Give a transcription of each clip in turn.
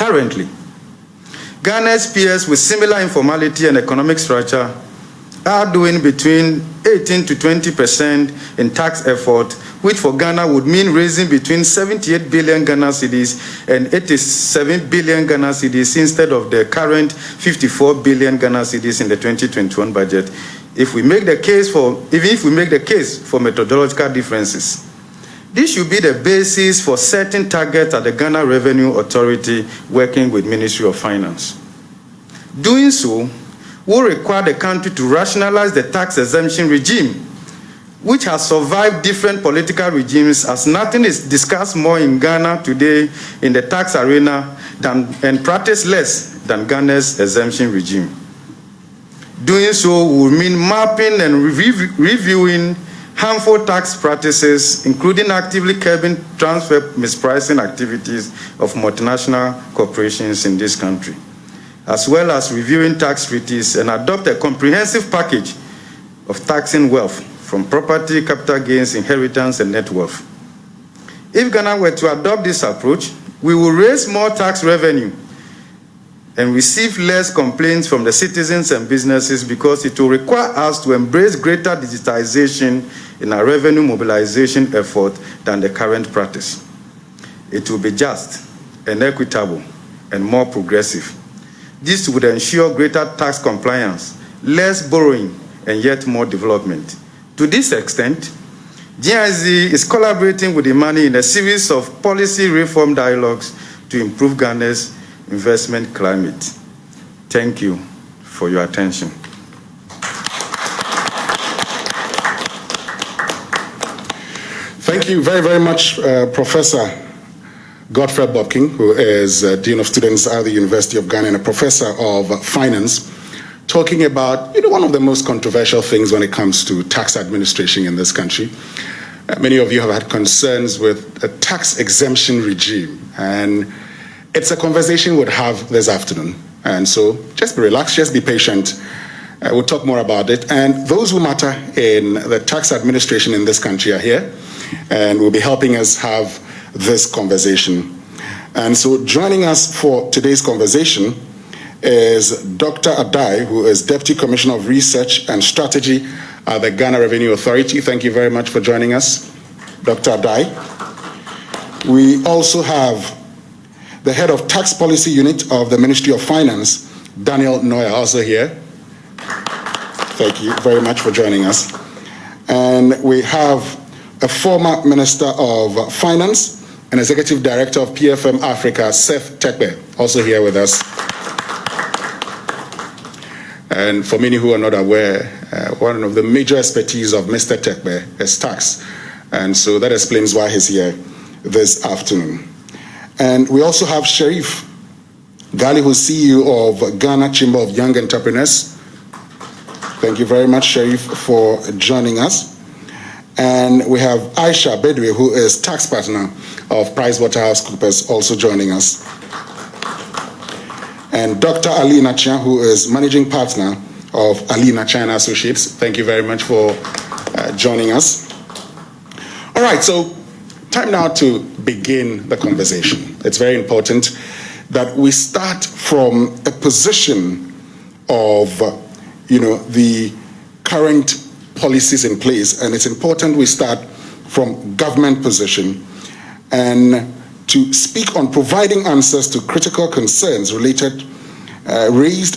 Currently, Ghana's peers with similar informality and economic structure are doing between 18 to 20% in tax effort, which for Ghana would mean raising between 78 billion Ghana cedis and 87 billion Ghana cedis instead of the current 54 billion Ghana cedis in the 2021 budget. Even if we make the case for methodological differences. This should be the basis for setting targets at the Ghana Revenue Authority working with Ministry of Finance. Doing so will require the country to rationalize the tax exemption regime, which has survived different political regimes, as nothing is discussed more in Ghana today in the tax arena and practiced less than Ghana's exemption regime. Doing so will mean mapping and reviewing harmful tax practices, including actively curbing transfer mispricing activities of multinational corporations in this country, as well as reviewing tax treaties and adopt a comprehensive package of taxing wealth from property, capital gains, inheritance, and net worth. If Ghana were to adopt this approach, we will raise more tax revenue and receive less complaints from the citizens and businesses, because it will require us to embrace greater digitization in our revenue mobilization effort than the current practice. It will be just and equitable and more progressive. This would ensure greater tax compliance, less borrowing, and yet more development. To this extent, GIZ is collaborating with IMANI in a series of policy reform dialogues to improve Ghana's investment climate. Thank you for your attention. Thank you very, very much, Professor Godfrey Bobking, who is Dean of Students at the University of Ghana and a Professor of Finance, talking about one of the most controversial things when it comes to tax administration in this country. Many of you have had concerns with a tax exemption regime, and it's a conversation we'll have this afternoon. And so just be relaxed, just be patient. We'll talk more about it. And those who matter in the tax administration in this country are here and will be helping us have this conversation. And so joining us for today's conversation is Dr. Adai, who is Deputy Commissioner of Research and Strategy at the Ghana Revenue Authority. Thank you very much for joining us, Dr. Adai. We also have the Head of Tax Policy Unit of the Ministry of Finance, Daniel Noya, also here. Thank you very much for joining us. And we have a former Minister of Finance and Executive Director of PFM Africa, Seth Tekbe, also here with us. And for many who are not aware, one of the major expertise of Mr. Tekbe is tax. And so that explains why he's here this afternoon. And we also have Sharif Gali, who's CEO of Ghana Chamber of Young Entrepreneurs. Thank you very much, Sharif, for joining us. And we have Aisha Bedwe, who is tax partner of PricewaterhouseCoopers, also joining us. And Dr. Ali Nachan, who is managing partner of Ali Nachan Associates. Thank you very much for joining us. All right, so time now to begin the conversation. It's very important that we start from a position of, the current policies in place, and it's important we start from government position and to speak on providing answers to critical concerns raised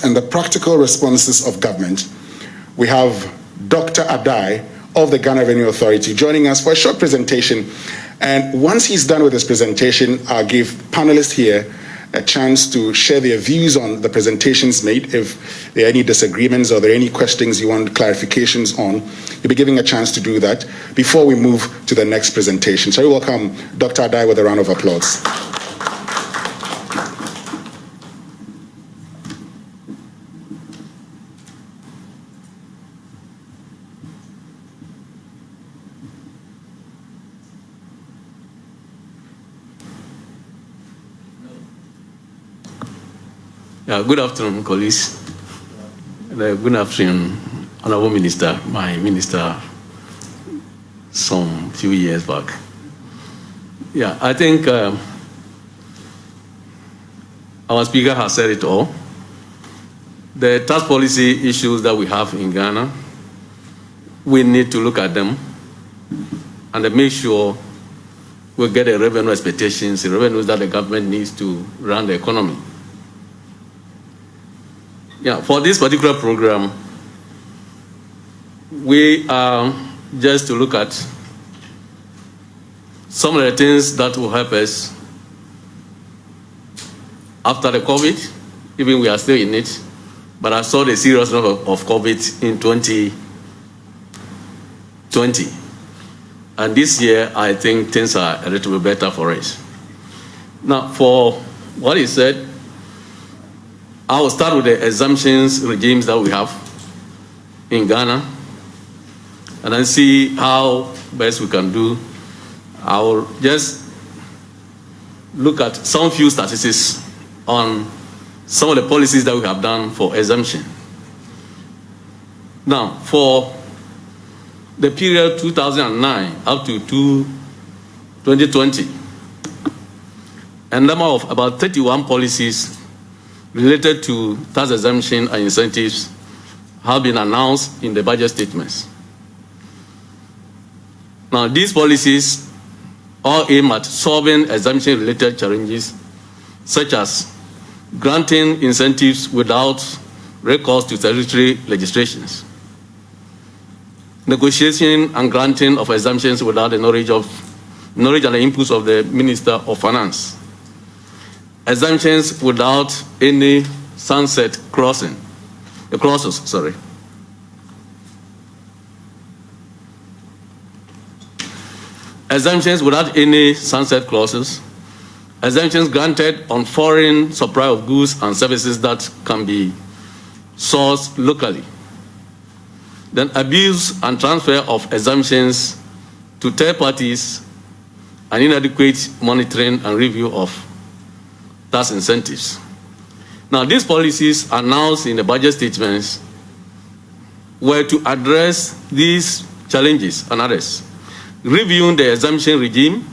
and the practical responses of government. We have Dr. Adai of the Ghana Revenue Authority joining us for a short presentation. And once he's done with his presentation, I'll give panelists here a chance to share their views on the presentations made. If there are any disagreements or there are any questions you want clarifications on, you'll be giving a chance to do that before we move to the next presentation. So I welcome Dr. Adai with a round of applause. Good afternoon, colleagues. Good afternoon, Honorable Minister, my minister some few years back. I think I our speaker has said it all. The tax policy issues that we have in Ghana, we need to look at them and make sure we get the revenue expectations, the revenues that the government needs to run the economy. Yeah, for this particular program, we are just to look at some of the things that will help us after the COVID, even we are still in it, but I saw the seriousness of COVID in 2020. And this year, I think things are a little bit better for us. Now, for what he said, I will start with the exemptions regimes that we have in Ghana, and then see how best we can do. I will just look at some few statistics on some of the policies that we have done for exemption. Now, for the period 2009 up to 2020, a number of about 31 policies related to tax exemption and incentives have been announced in the budget statements. Now, these policies all aim at solving exemption-related challenges, such as granting incentives without recourse to statutory legislations, negotiation and granting of exemptions without the knowledge and the inputs of the Minister of Finance, exemptions without any sunset clauses, exemptions without any sunset clauses, exemptions granted on foreign supply of goods and services that can be sourced locally, then abuse and transfer of exemptions to third parties, and inadequate monitoring and review of tax incentives. Now, these policies announced in the budget statements were to address these challenges and others: reviewing the exemption regime,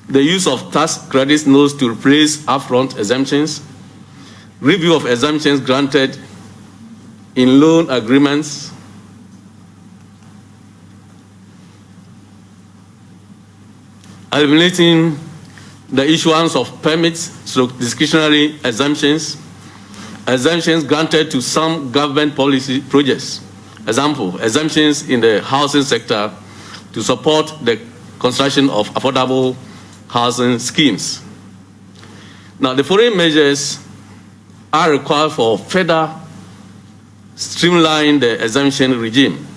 the use of tax credit notes to replace upfront exemptions, review of exemptions granted in loan agreements, eliminating the issuance of permits through discretionary exemptions, exemptions granted to some government policy projects. Example, exemptions in the housing sector to support the construction of affordable housing schemes. Now, the following measures are required for further streamline the exemption regime.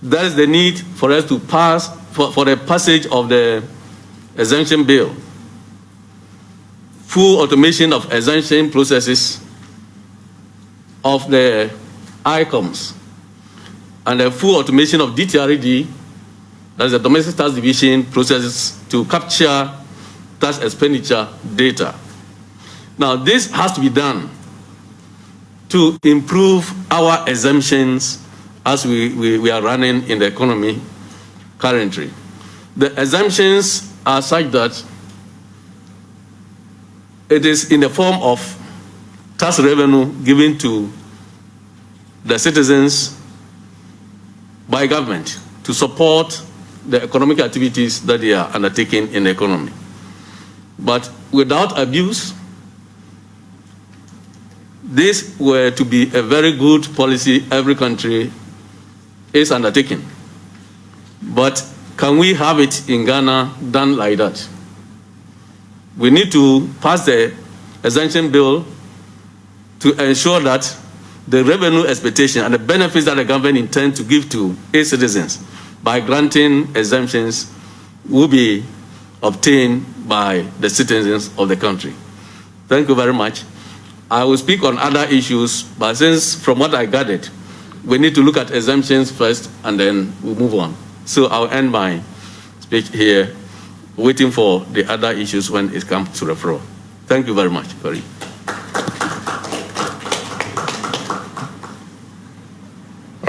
There is the need for us to pass, for the passage of the exemption bill, full automation of exemption processes of the ICOMs, and the full automation of DTRD, that is the domestic tax division processes to capture tax expenditure data. Now, this has to be done to improve our exemptions as we are running in the economy currently. The exemptions are such that it is in the form of tax revenue given to the citizens by government to support the economic activities that they are undertaking in the economy. But without abuse, this were to be a very good policy every country is undertaking. But can we have it in Ghana done like that? We need to pass the exemption bill to ensure that the revenue expectation and the benefits that the government intends to give to its citizens by granting exemptions will be obtained by the citizens of the country. Thank you very much. I will speak on other issues, but since from what I gathered, we need to look at exemptions first and then we'll move on. So I'll end my speech here, waiting for the other issues when it comes to the floor. Thank you very much.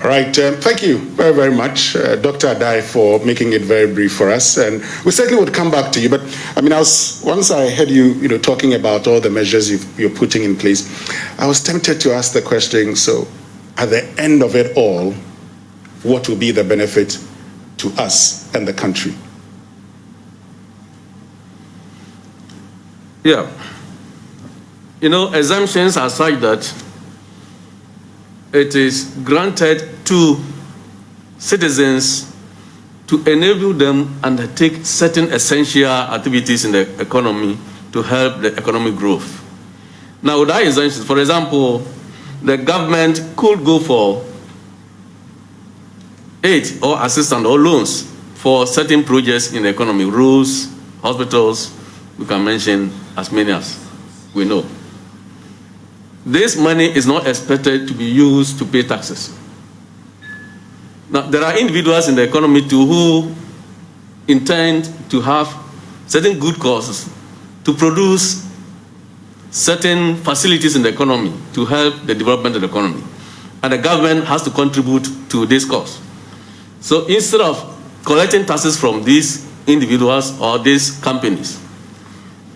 Right. Thank you very, very much, Dr. Adai, for making it very brief for us. And we certainly would come back to you. But I mean, once I heard you, talking about all the measures you're putting in place, I was tempted to ask the question, so at the end of it all, what will be the benefit to us and the country? Yeah. Exemptions are such that it is granted to citizens to enable them undertake certain essential activities in the economy to help the economic growth. Now, without exemptions, for example, the government could go for aid or assistance or loans for certain projects in the economy, roads, hospitals, we can mention as many as we know. This money is not expected to be used to pay taxes. Now, there are individuals in the economy too who intend to have certain good causes to produce certain facilities in the economy to help the development of the economy. And the government has to contribute to this cause. So instead of collecting taxes from these individuals or these companies,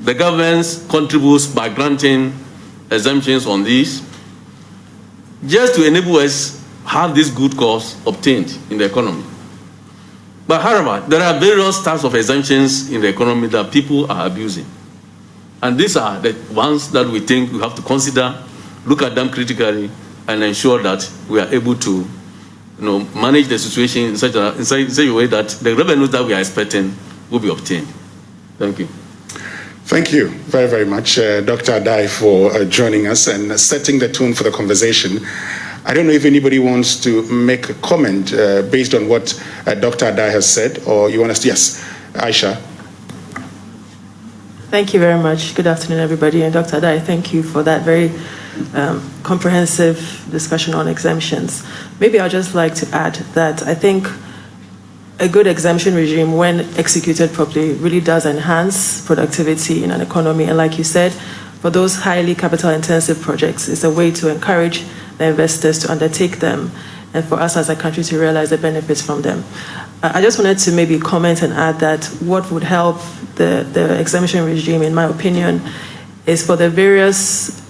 the government contributes by granting exemptions on these, just to enable us have this good cause obtained in the economy. But however, there are various types of exemptions in the economy that people are abusing. And these are the ones that we think we have to consider, look at them critically, and ensure that we are able to manage the situation in such a way that the revenues that we are expecting will be obtained. Thank you. Thank you very, very much, Dr. Adai, for joining us and setting the tone for the conversation. I don't know if anybody wants to make a comment based on what Dr. Adai has said, or you want us to, yes, Aisha. Thank you very much. Good afternoon, everybody. And Dr. Adai, thank you for that very comprehensive discussion on exemptions. Maybe I'd just like to add that I think a good exemption regime, when executed properly, really does enhance productivity in an economy. And like you said, for those highly capital-intensive projects, it's a way to encourage the investors to undertake them and for us as a country to realize the benefits from them. I just wanted to maybe comment and add that what would help the exemption regime, in my opinion, is for the various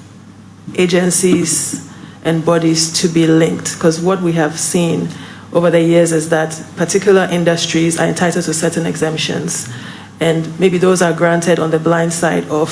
agencies and bodies to be linked. Because what we have seen over the years is that particular industries are entitled to certain exemptions. And maybe those are granted on the blind side of,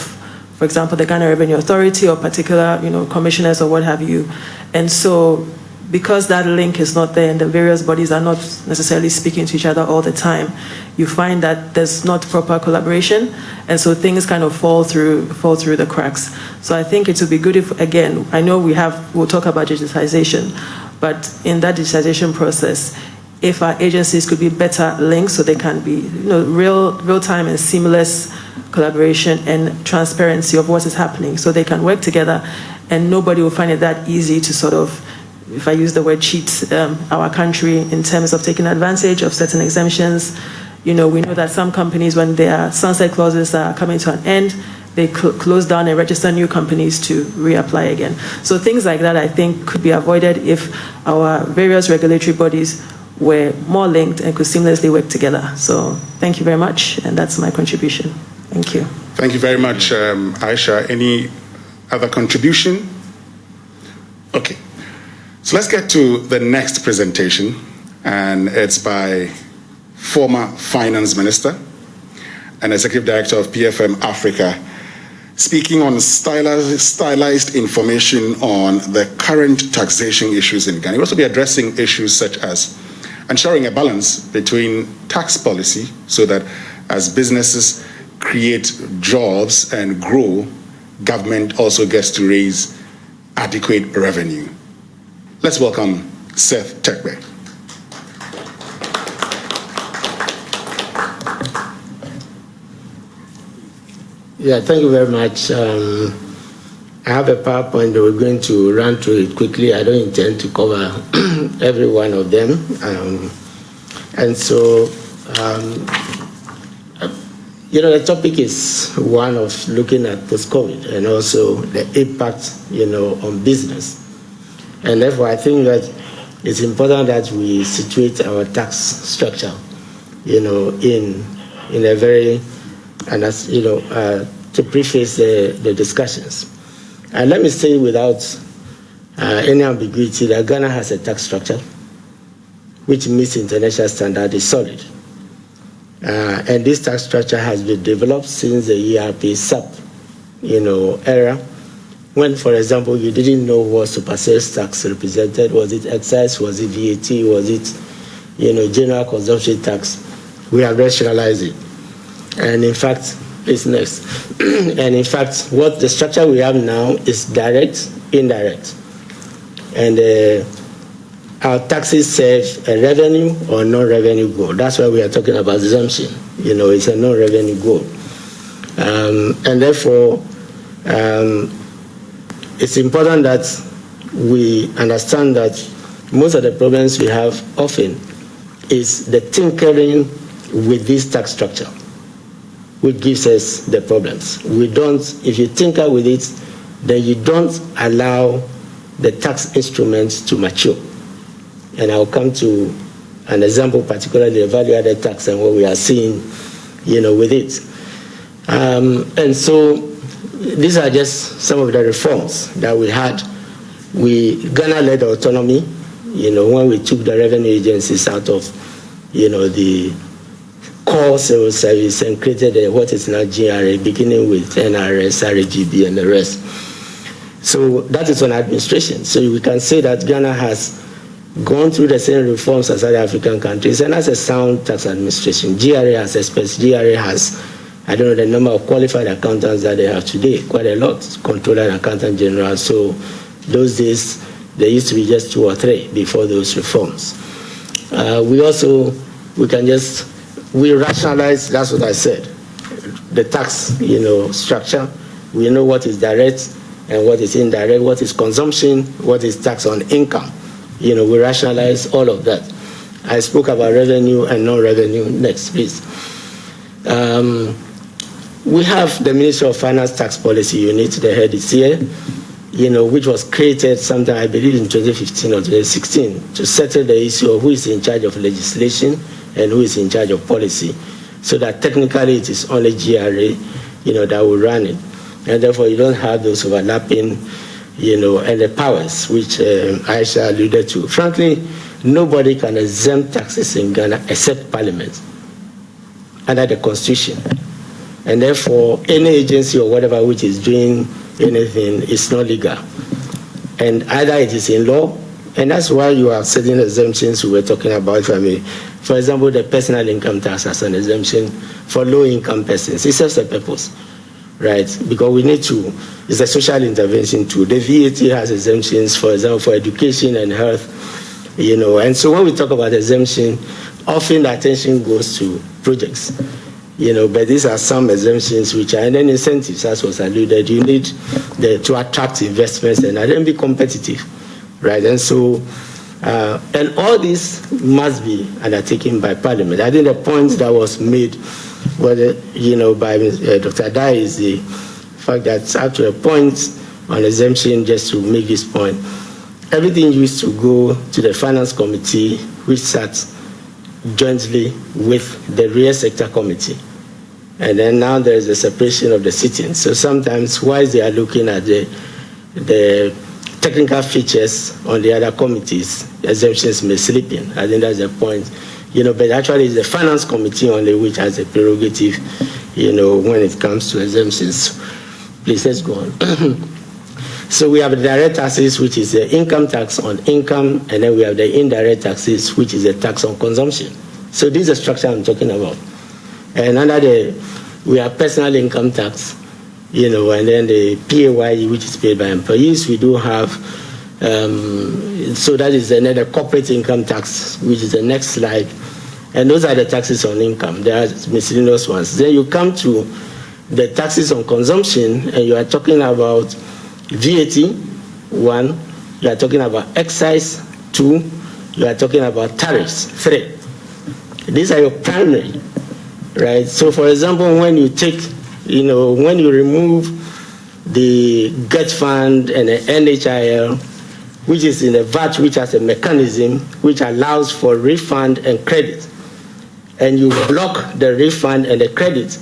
for example, the Ghana Revenue Authority or particular commissioners or what have you. And so because that link is not there and the various bodies are not necessarily speaking to each other all the time, you find that there's not proper collaboration, and so things kind of fall through the cracks. So I think it would be good if, again, I know we'll talk about digitization, but in that digitization process, if our agencies could be better linked so they can be real-time and seamless collaboration and transparency of what is happening, so they can work together and nobody will find it that easy to sort of, if I use the word cheat, our country in terms of taking advantage of certain exemptions. We know that some companies, when their sunset clauses are coming to an end, they close down and register new companies to reapply again. So things like that, I think, could be avoided if our various regulatory bodies were more linked and could seamlessly work together. So thank you very much, and that's my contribution. Thank you. Thank you very much, Aisha. Any other contribution? Okay. So let's get to the next presentation, and it's by former Finance Minister and Executive Director of PFM Africa, speaking on stylized information on the current taxation issues in Ghana. We'll also be addressing issues such as ensuring a balance between tax policy so that as businesses create jobs and grow, government also gets to raise adequate revenue. Let's welcome Seth Tekbe. Yeah, thank you very much. I have a PowerPoint that we're going to run through it quickly. I don't intend to cover every one of them. The topic is one of looking at post-COVID and also the impact, on business. And therefore, I think that it's important that we situate our tax structure, in a very, and as to preface the discussions. And let me say without any ambiguity that Ghana has a tax structure which meets international standard, is solid. And this tax structure has been developed since the ERP SAP, era, when, for example, you didn't know what super sales tax represented. Was it excise? Was it VAT? Was it, general consumption tax? We have rationalized it. And in fact, it's next. And in fact, what the structure we have now is direct, indirect. And our taxes serve a revenue or non-revenue goal. That's why we are talking about exemption. It's a non-revenue goal. And therefore, it's important that we understand that most of the problems we have often is the tinkering with this tax structure, which gives us the problems. If you tinker with it, then you don't allow the tax instruments to mature. And I'll come to an example, particularly the value-added tax and what we are seeing, with it. And so these are just some of the reforms that we had. Ghana led autonomy, when we took the revenue agencies out of, the core civil service and created what is now GRA, beginning with NRS, RGB, and the rest. So that is on administration. So we can say that Ghana has gone through the same reforms as other African countries and has a sound tax administration. GRA has experts. GRA has, I don't know the number of qualified accountants that they have today, quite a lot, controller and accountant general. So those days, there used to be just 2 or 3 before those reforms. We rationalize, that's what I said, the tax, structure. We know what is direct and what is indirect, what is consumption, what is tax on income. We rationalize all of that. I spoke about revenue and non-revenue. Next, please. We have the Ministry of Finance Tax Policy Unit, the head is here, which was created sometime, I believe, in 2015 or 2016 to settle the issue of who is in charge of legislation and who is in charge of policy, so that technically it is only GRA, that will run it. And therefore, you don't have those overlapping, and the powers, which Aisha alluded to. Frankly, nobody can exempt taxes in Ghana except Parliament under the Constitution. And therefore, any agency or whatever which is doing anything is not legal. And either it is in law, and that's why you have certain exemptions we were talking about. For example, the personal income tax as an exemption for low-income persons. It serves a purpose, right? Because we need to, it's a social intervention too. The VAT has exemptions, for example, for education and health, And so when we talk about exemption, often the attention goes to projects. But these are some exemptions which are, and then incentives, as was alluded. You need to attract investments and then be competitive, right? And so, and all this must be undertaken by Parliament. I think the point that was made, by Dr. Dai is the fact that up to a point on exemption, just to make this point, everything used to go to the Finance Committee, which sat jointly with the Real Sector Committee. And then now there is a separation of the sittings. So sometimes whilst they are looking at the technical features on the other committees, exemptions may slip in. I think that's the point. But actually it's the Finance Committee only which has a prerogative, when it comes to exemptions. Please, let's go on. So we have the direct taxes, which is the income tax on income, and then we have the indirect taxes, which is the tax on consumption. So this is the structure I'm talking about. And we have personal income tax, and then the PAYE, which is paid by employees. We do have, so that is another corporate income tax, which is the next slide. And those are the taxes on income. There are miscellaneous ones. Then you come to the taxes on consumption, and you are talking about VAT, 1. You are talking about excise, 2. You are talking about tariffs, 3. These are your primary. Right. So, for example, when you take, when you remove the GET fund and the NHIL, which is in the VAT, which has a mechanism which allows for refund and credit, and you block the refund and the credit,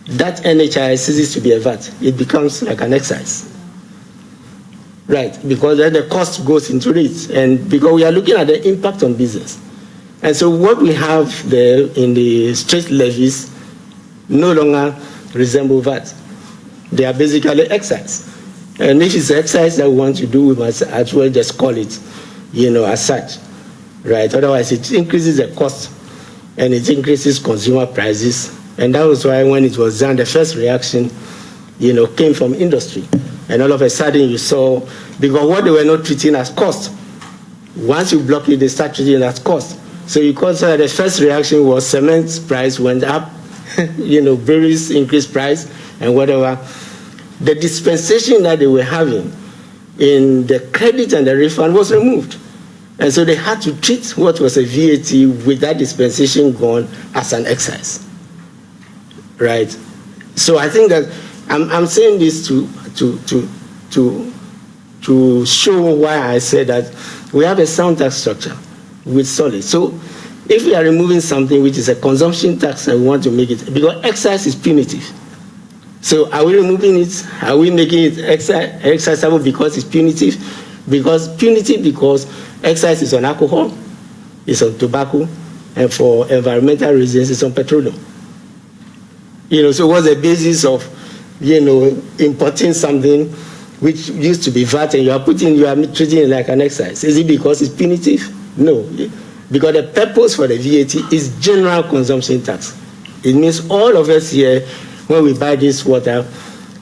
that NHI ceases to be a VAT. It becomes like an excise. Right, because then the cost goes into it, and because we are looking at the impact on business. And so what we have there in the straight levies no longer resemble VAT. They are basically excise. And if it's excise that we want to do, we must as well just call it, as such, right? Otherwise, it increases the cost and it increases consumer prices. And that was why when it was done, the first reaction, came from industry. And all of a sudden you saw, because what they were not treating as cost, once you block it, they start treating it as cost. So you consider the first reaction was cement price went up, breweries increased price and whatever. The dispensation that they were having in the credit and the refund was removed. And so they had to treat what was a VAT with that dispensation gone as an excise. Right? So I think that I'm saying this to show why I said that we have a sound tax structure with solid. So if we are removing something which is a consumption tax and we want to make it, because excise is punitive. So are we removing it? Are we making it excisable because it's punitive? Because excise is on alcohol, it's on tobacco, and for environmental reasons, it's on petroleum. So what's the basis of, importing something which used to be VAT and you are treating it like an excise? Is it because it's punitive? No. Because the purpose for the VAT is general consumption tax. It means all of us here, when we buy this water,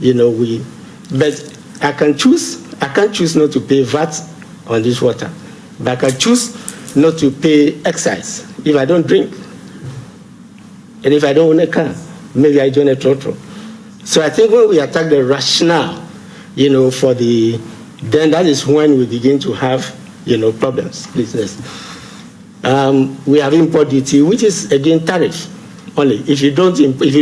but I can't choose not to pay VAT on this water. But I can choose not to pay excise if I don't drink. And if I don't own a car, maybe I join a trotro. So I think when we attack the rationale, then that is when we begin to have, problems, business. We have import duty, which is again tariff only. If you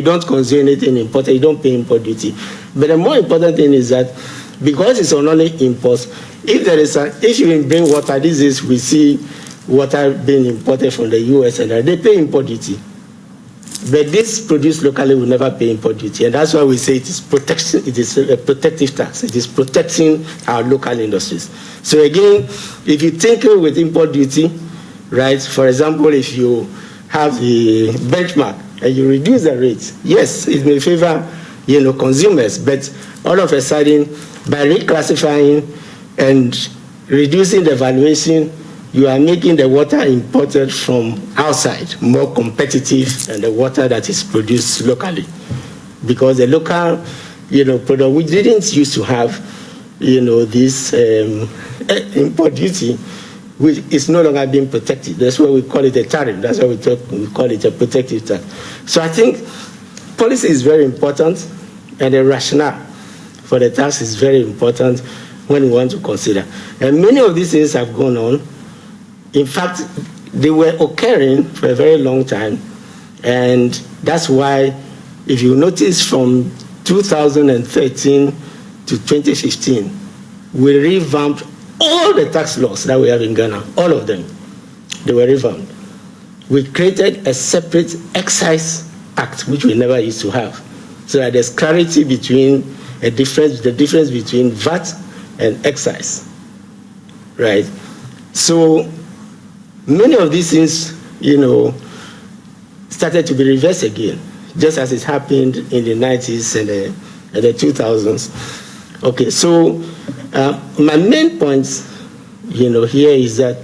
don't consume anything imported, you don't pay import duty. But the more important thing is that because it's on only imports, if you bring water, we see water being imported from the US and they pay import duty. But this produced locally will never pay import duty, and that's why we say it is protection. It is a protective tax. It is protecting our local industries. So again, if you tinker with import duty, right? For example, if you have the benchmark and you reduce the rate, yes, it may favor, consumers. But all of a sudden, by reclassifying and reducing the valuation, you are making the water imported from outside more competitive than the water that is produced locally. Because the local, product, we didn't used to have, this import duty, which is no longer being protected. That's why we call it a tariff. That's why we call it a protective tax. So I think policy is very important, and the rationale for the tax is very important when we want to consider. And many of these things have gone on. In fact, they were occurring for a very long time, and that's why, if you notice, from 2013 to 2015, we revamped all the tax laws that we have in Ghana, all of them. They were revamped. We created a separate excise act, which we never used to have, so that there's clarity between the difference between VAT and excise, right? So many of these things, started to be reversed again, just as it happened in the 90s and the 2000s. Okay, so my main points, here is that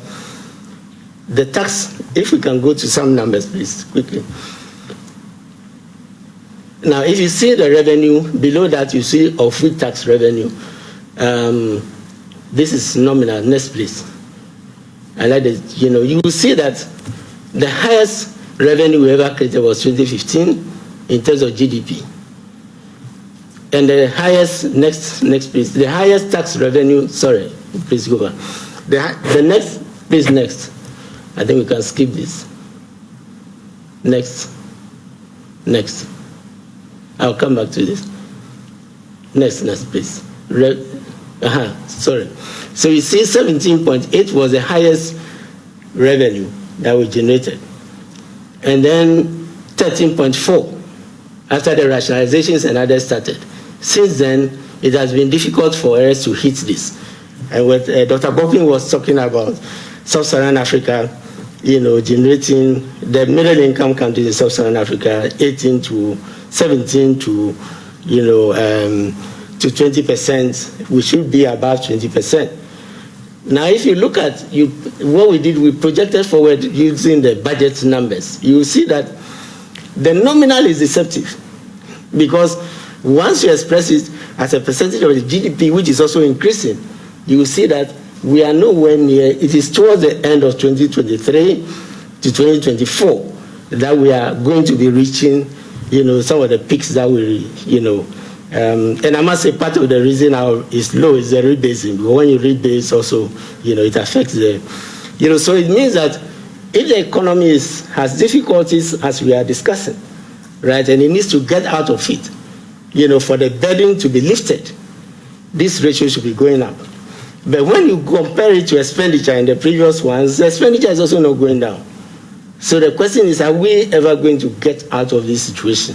the tax, if we can go to some numbers, please, quickly. Now, if you see the revenue, below that you see off-route tax revenue. This is nominal, next please. And that is, you will see that the highest revenue we ever created was 2015 in terms of GDP. And the highest, next please, the highest tax revenue, sorry, please go back. The next, please, next. I think we can skip this. Next. I'll come back to this. Next, please. Sorry. So you see 17.8 was the highest revenue that we generated. And then 13.4 after the rationalizations and others started. Since then, it has been difficult for us to hit this. And what Dr. Bopin was talking about, Sub-Saharan Africa, generating the middle income countries in Sub-Saharan Africa, 18 to 17 to, to 20%. We should be above 20%. Now, if you look at what we did, we projected forward using the budget numbers. You will see that the nominal is deceptive, because once you express it as a percentage of the GDP, which is also increasing, you will see that we are nowhere near. It is towards the end of 2023 to 2024 that we are going to be reaching, some of the peaks that we, and I must say part of the reason it's low is the rebasing. Because when you rebase also, it affects the, so it means that if the economy has difficulties as we are discussing, right, and it needs to get out of it, for the burden to be lifted, this ratio should be going up. But when you compare it to expenditure in the previous ones, the expenditure is also not going down. So the question is, are we ever going to get out of this situation?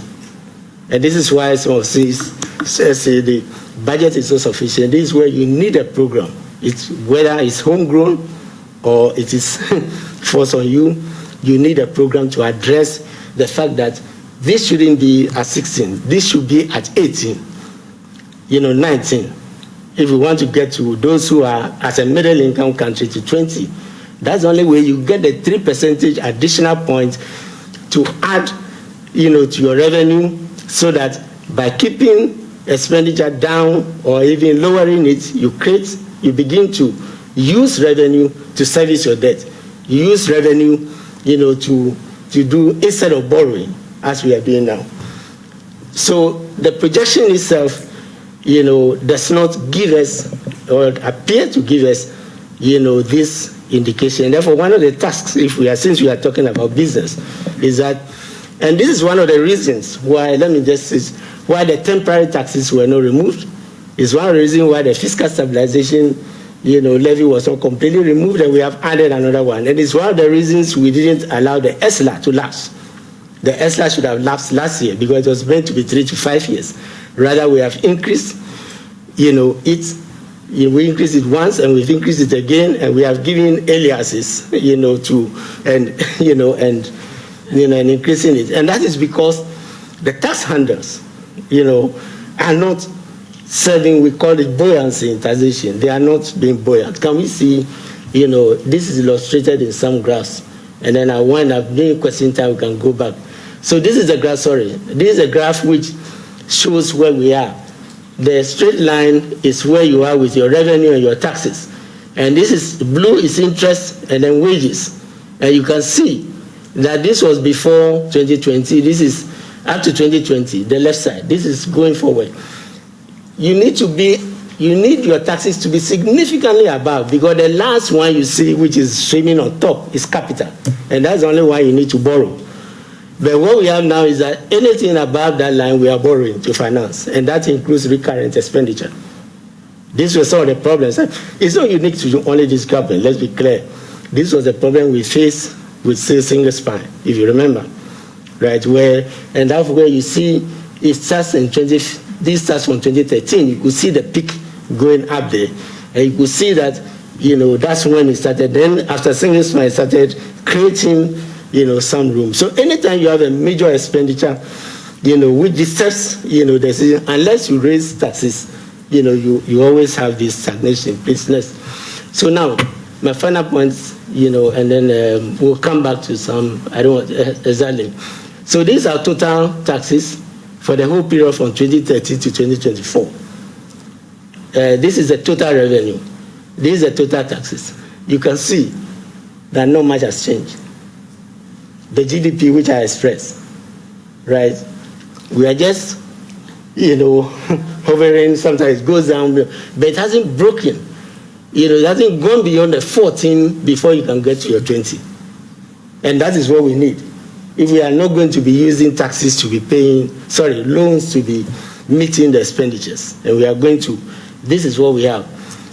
And this is why some of say the budget is so sufficient. This is where you need a program. It's whether it's homegrown or it is forced on you, you need a program to address the fact that this shouldn't be at 16. This should be at 18, 19. If we want to get to those who are as a middle income country to 20, that's the only way you get the 3% additional point to add, to your revenue, so that by keeping expenditure down or even lowering it, you begin to use revenue to service your debt. You use revenue, to do instead of borrowing, as we are doing now. So the projection itself, does not give us or appear to give us, this indication. Therefore, one of the tasks, since we are talking about business, is that, and this is one of the reasons why, why the temporary taxes were not removed. It's one of the reasons why the fiscal stabilization, levy was not completely removed, and we have added another one. And it's one of the reasons we didn't allow the ESLA to lapse. The ESLA should have lapsed last year because it was meant to be 3 to 5 years. Rather, we have increased, we increased it once and we've increased it again, and we have given aliases, and increasing it. And that is because the tax handlers, are not serving, we call it buoyancy in taxation. They are not being buoyant. Can we see, this is illustrated in some graphs, and then I wind up doing question time, we can go back. So this is a graph, this is a graph which shows where we are. The straight line is where you are with your revenue and your taxes. And this is, blue is interest and then wages. And you can see that this was before 2020. This is up to 2020, the left side. This is going forward. You need your taxes to be significantly above, because the last one you see, which is streaming on top, is capital. And that's the only one you need to borrow. But what we have now is that anything above that line, we are borrowing to finance, and that includes recurrent expenditure. This was some of the problems. It's not unique to only this government, let's be clear. This was a problem we faced with single spine, if you remember, right? And that's where you see it starts this starts from 2013. You could see the peak going up there, and you could see that, that's when it started. Then after single spine, it started creating, some room. So anytime you have a major expenditure, which disturbs, the decision, unless you raise taxes, you always have this stagnation business. So now, my final points, and then we'll come back to some, I don't want exactly. So these are total taxes for the whole period from 2013 to 2024. This is the total revenue. These are total taxes. You can see that not much has changed. The GDP, which I expressed, right? We are just, hovering. Sometimes it goes down, but it hasn't broken. It hasn't gone beyond the 14 before you can get to your 20. And that is what we need. If we are not going to be using taxes to be loans to be meeting the expenditures, and we are going to, this is what we have.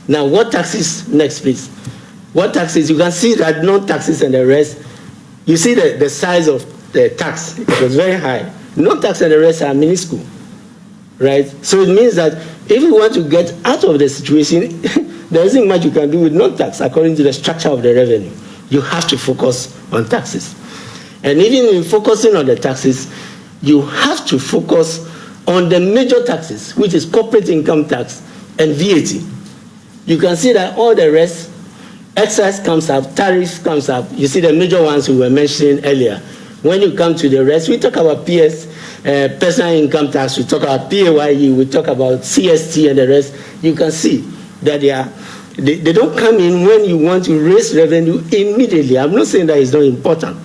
Now, what taxes next, please? What taxes? You can see that non-taxes and the rest. You see the size of the tax. It was very high. Non-tax and the rest are minuscule, right? So it means that if you want to get out of the situation, there isn't much you can do with non-tax according to the structure of the revenue. You have to focus on taxes. And even in focusing on the taxes, you have to focus on the major taxes, which is corporate income tax and VAT. You can see that all the rest, excise comes up, tariff comes up. You see the major ones we were mentioning earlier. When you come to the rest, we talk about PS, personal income tax, we talk about PAYE, we talk about CST and the rest. You can see that they don't come in when you want to raise revenue immediately. I'm not saying that it's not important,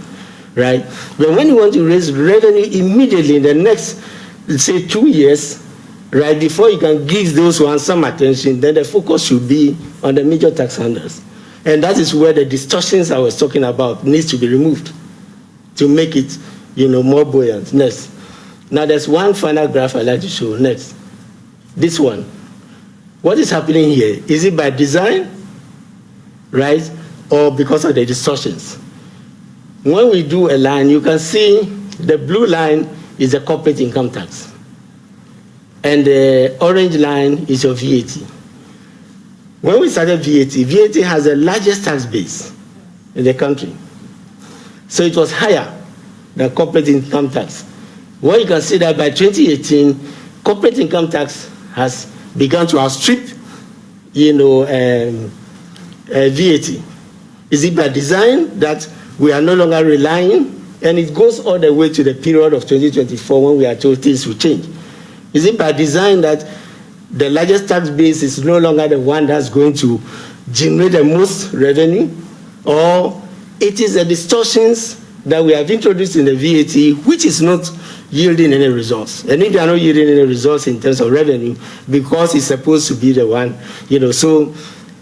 right? But when you want to raise revenue immediately in the next, say, 2 years, right, before you can give those ones some attention, then the focus should be on the major tax handlers. And that is where the distortions I was talking about needs to be removed to make it, more buoyant. Next. Now, there's one final graph I'd like to show. Next. This one. What is happening here? Is it by design, right, or because of the distortions? When we do a line, you can see the blue line is the corporate income tax. And the orange line is your VAT. When we started VAT has the largest tax base in the country. So it was higher than corporate income tax. Well, you can see that by 2018, corporate income tax has begun to outstrip, VAT. Is it by design that we are no longer relying? And it goes all the way to the period of 2024 when we are told things will change. Is it by design that the largest tax base is no longer the one that's going to generate the most revenue? Or it is the distortions that we have introduced in the VAT which is not yielding any results? And if they are not yielding any results in terms of revenue, because it's supposed to be the one, so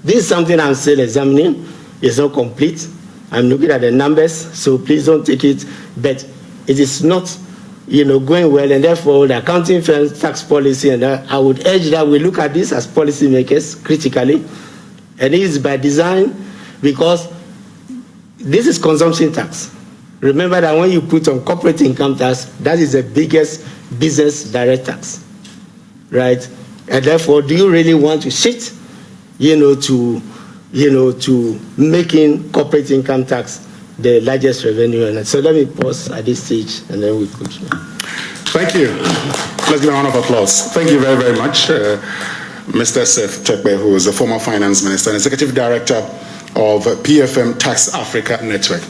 this is something I'm still examining. It's not complete. I'm looking at the numbers, so please don't take it. But it is not, going well, and therefore the accounting firm's tax policy, and I would urge that we look at this as policymakers critically. And it is by design, because this is consumption tax. Remember that when you put on corporate income tax, that is the biggest business direct tax, right? And therefore, do you really want to shift, to making corporate income tax the largest revenue? And so let me pause at this stage, and then we continue. Thank you. Let's give a round of applause. Thank you very, very much, Mr. Seth Tekbe, who is a former finance minister and executive director of PFM Tax Africa Network.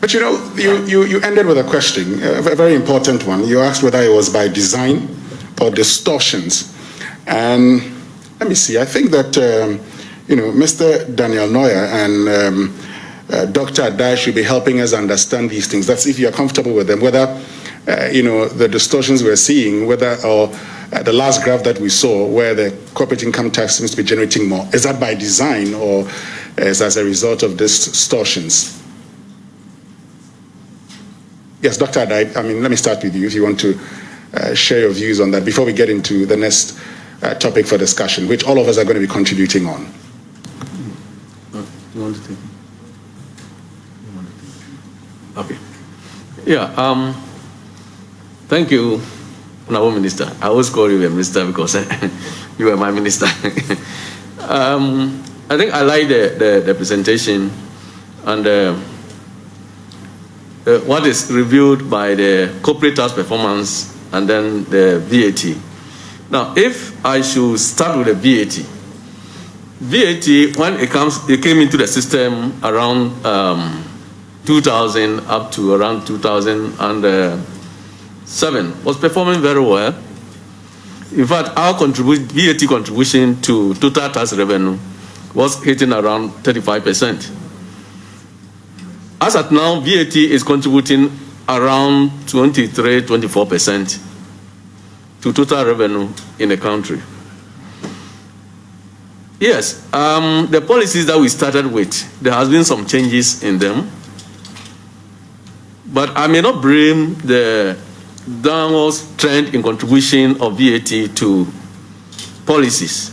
But you ended with a question, a very important one. You asked whether it was by design or distortions. And let me see, I think that, Mr. Daniel Neuer and Dr. Adai should be helping us understand these things. That's if you're comfortable with them, whether, the distortions we're seeing, whether, or the last graph that we saw where the corporate income tax seems to be generating more, is that by design or is as a result of these distortions? Yes, Dr. Adai, let me start with you if you want to share your views on that before we get into the next topic for discussion, which all of us are going to be contributing on. You want to take? Okay. Yeah. Thank you, Honorable Minister. I always call you a minister because you are my minister. I think I like the presentation and what is reviewed by the corporate tax performance and then the VAT. Now, if I should start with the VAT, when it came into the system around 2000 up to around 2007, was performing very well. In fact, our VAT contribution to total tax revenue was hitting around 35%. As at now, VAT is contributing around 23–24% to total revenue in the country. Yes, the policies that we started with, there has been some changes in them. But I may not blame the downward trend in contribution of VAT to policies.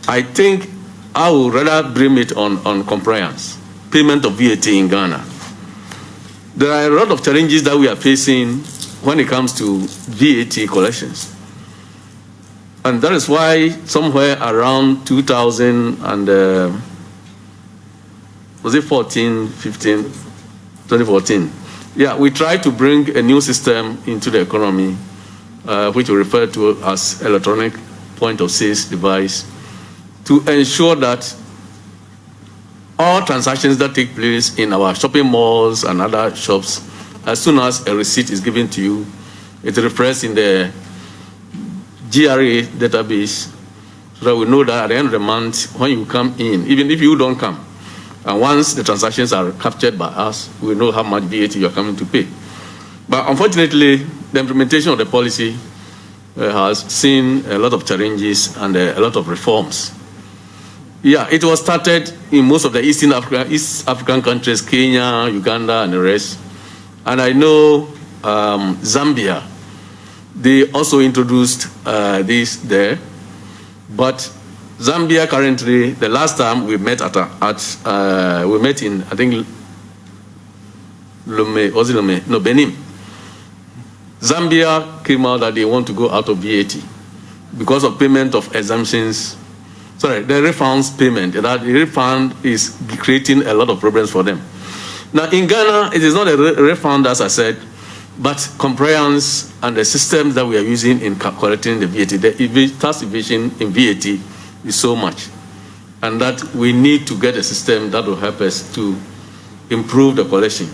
I think I would rather blame it on compliance, payment of VAT in Ghana. There are a lot of challenges that we are facing when it comes to VAT collections. And that is why somewhere around 2014? Yeah, we tried to bring a new system into the economy, which we refer to as electronic point of sales device, to ensure that all transactions that take place in our shopping malls and other shops, as soon as a receipt is given to you, it reflects in the GRA database, so that we know that at the end of the month, when you come in, even if you don't come, and once the transactions are captured by us, we know how much VAT you are coming to pay. But unfortunately, the implementation of the policy has seen a lot of challenges and a lot of reforms. Yeah, it was started in most of the East African countries, Kenya, Uganda, and the rest. And I know Zambia, they also introduced this there. But Zambia currently, the last time we met we met in, I think, Benin. Zambia came out that they want to go out of VAT because of payment of exemptions. Sorry, the refunds payment. That the refund is creating a lot of problems for them. Now, in Ghana, it is not a refund, as I said, but compliance and the systems that we are using in collecting the VAT, the tax evasion in VAT is so much. And that we need to get a system that will help us to improve the collection.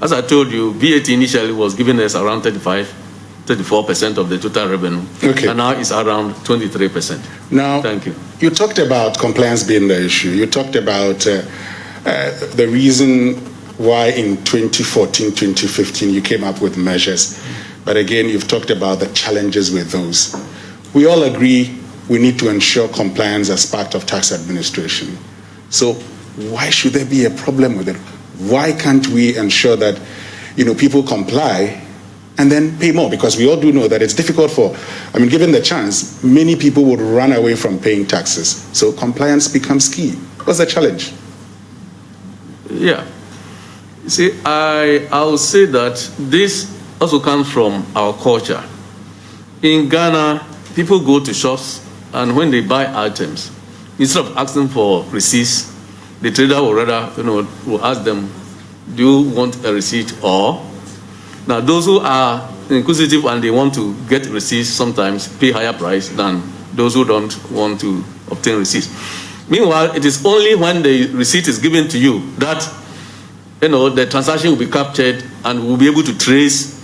As I told you, VAT initially was giving us around 34% of the total revenue. Okay. And now it's around 23%. Now, thank you. You talked about compliance being the issue. You talked about the reason why in 2014, 2015, you came up with measures. But again, you've talked about the challenges with those. We all agree we need to ensure compliance as part of tax administration. So why should there be a problem with it? Why can't we ensure that, people comply and then pay more? Because we all do know that it's difficult given the chance, many people would run away from paying taxes. So compliance becomes key. What's the challenge? Yeah. See, I'll say that this also comes from our culture. In Ghana, people go to shops, and when they buy items, instead of asking for receipts, the trader will rather, will ask them, do you want a receipt or? Now, those who are inquisitive and they want to get receipts sometimes pay higher price than those who don't want to obtain receipts. Meanwhile, it is only when the receipt is given to you that the transaction will be captured and we'll be able to trace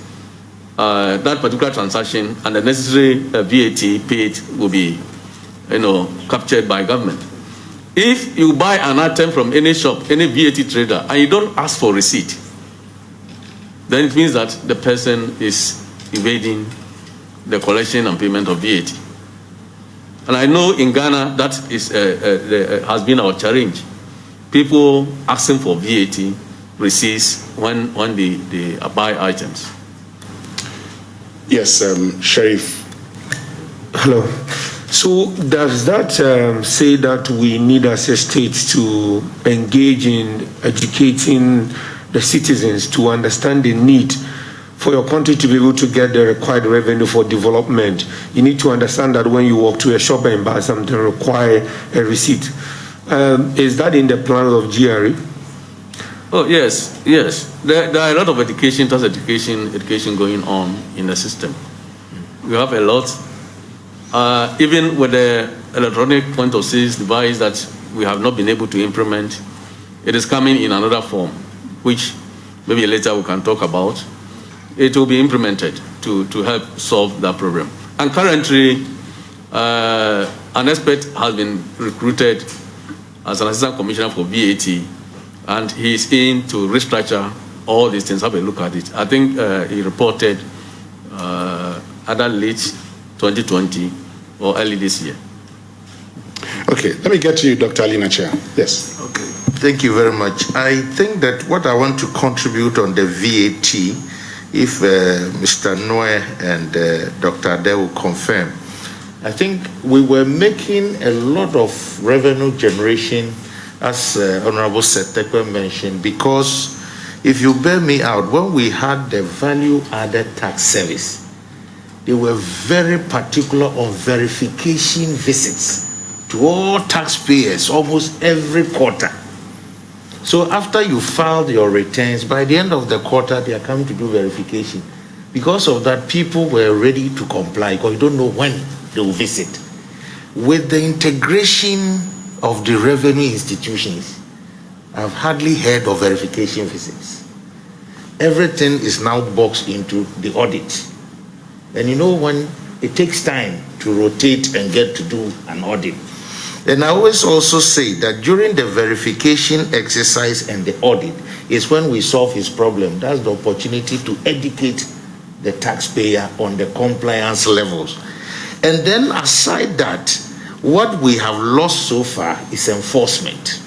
that particular transaction, and the necessary VAT paid will be captured by government. If you buy an item from any shop, any VAT trader, and you don't ask for receipt, then it means that the person is evading the collection and payment of VAT. And I know in Ghana that has been our challenge. People asking for VAT receipts when they buy items. Yes, Sheriff. Hello. So does that say that we need as a state to engage in educating the citizens to understand the need for your country to be able to get the required revenue for development? You need to understand that when you walk to a shop and buy something, require a receipt. Is that in the plans of GRE? Oh, yes. There are a lot of education going on in the system. We have a lot. Even with the electronic point of sales device that we have not been able to implement, it is coming in another form, which maybe later we can talk about. It will be implemented to help solve that problem. And currently, an expert has been recruited as an assistant commissioner for VAT, and he's in to restructure all these things. Have a look at it. I think he reported either late 2020 or early this year. Okay, let me get to you, Dr. Alina Chair. Yes. Okay, thank you very much. I think that what I want to contribute on the VAT, if Mr. Noe and Dr. Ade will confirm, I think we were making a lot of revenue generation, as Honorable Setekwe mentioned, because if you bear me out, when we had the value-added tax service, they were very particular on verification visits to all taxpayers almost every quarter. So after you filed your returns, by the end of the quarter, they are coming to do verification. Because of that, people were ready to comply because you don't know when they will visit. With the integration of the revenue institutions, I've hardly heard of verification visits. Everything is now boxed into the audit. And you know, when it takes time to rotate and get to do an audit. And I always also say that during the verification exercise and the audit is when we solve his problem. That's the opportunity to educate the taxpayer on the compliance levels. And then aside that, what we have lost so far is enforcement.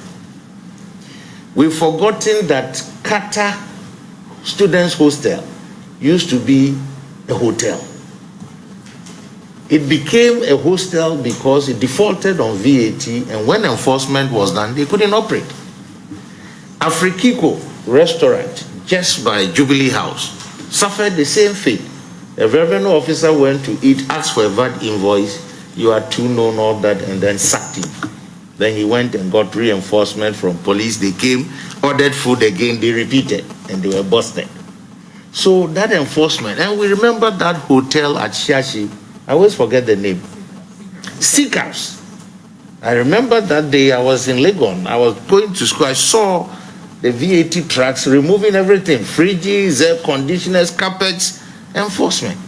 We've forgotten that Qatar Students' Hostel used to be a hotel. It became a hostel because it defaulted on VAT, and when enforcement was done, they couldn't operate. Afrikiko restaurant, just by Jubilee House, suffered the same fate. A revenue officer went to eat, asked for a VAT invoice, you are too known, all that, and then sacked him. Then he went and got reinforcement from police. They came, ordered food again, they repeated, and they were busted. So that enforcement, and we remember that hotel at Shashi, I always forget the name. Seacaps. I remember that day I was in Legon. I was going to school. I saw the VAT trucks removing everything. Fridges, air conditioners, carpets, enforcement.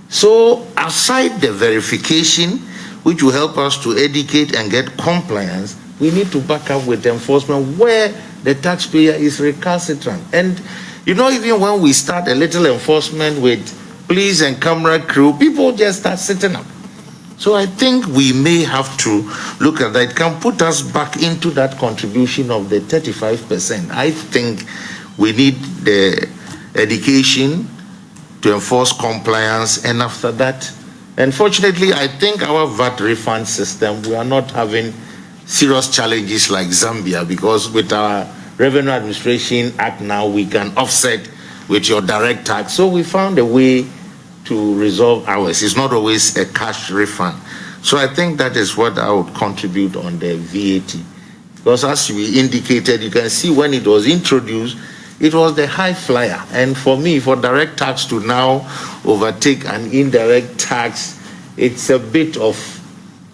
So aside the verification, which will help us to educate and get compliance, we need to back up with enforcement where the taxpayer is recalcitrant. And you know, even when we start a little enforcement with police and camera crew, people just start sitting up. So I think we may have to look at that. It can put us back into that contribution of the 35%. I think we need the education to enforce compliance, and after that, unfortunately, I think our VAT refund system, we are not having serious challenges like Zambia, because with our Revenue Administration Act now, we can offset with your direct tax. So we found a way to resolve ours. It's not always a cash refund. So I think that is what I would contribute on the VAT. Because as we indicated, you can see when it was introduced, it was the high flyer. And for me, for direct tax to now overtake an indirect tax, it's a bit of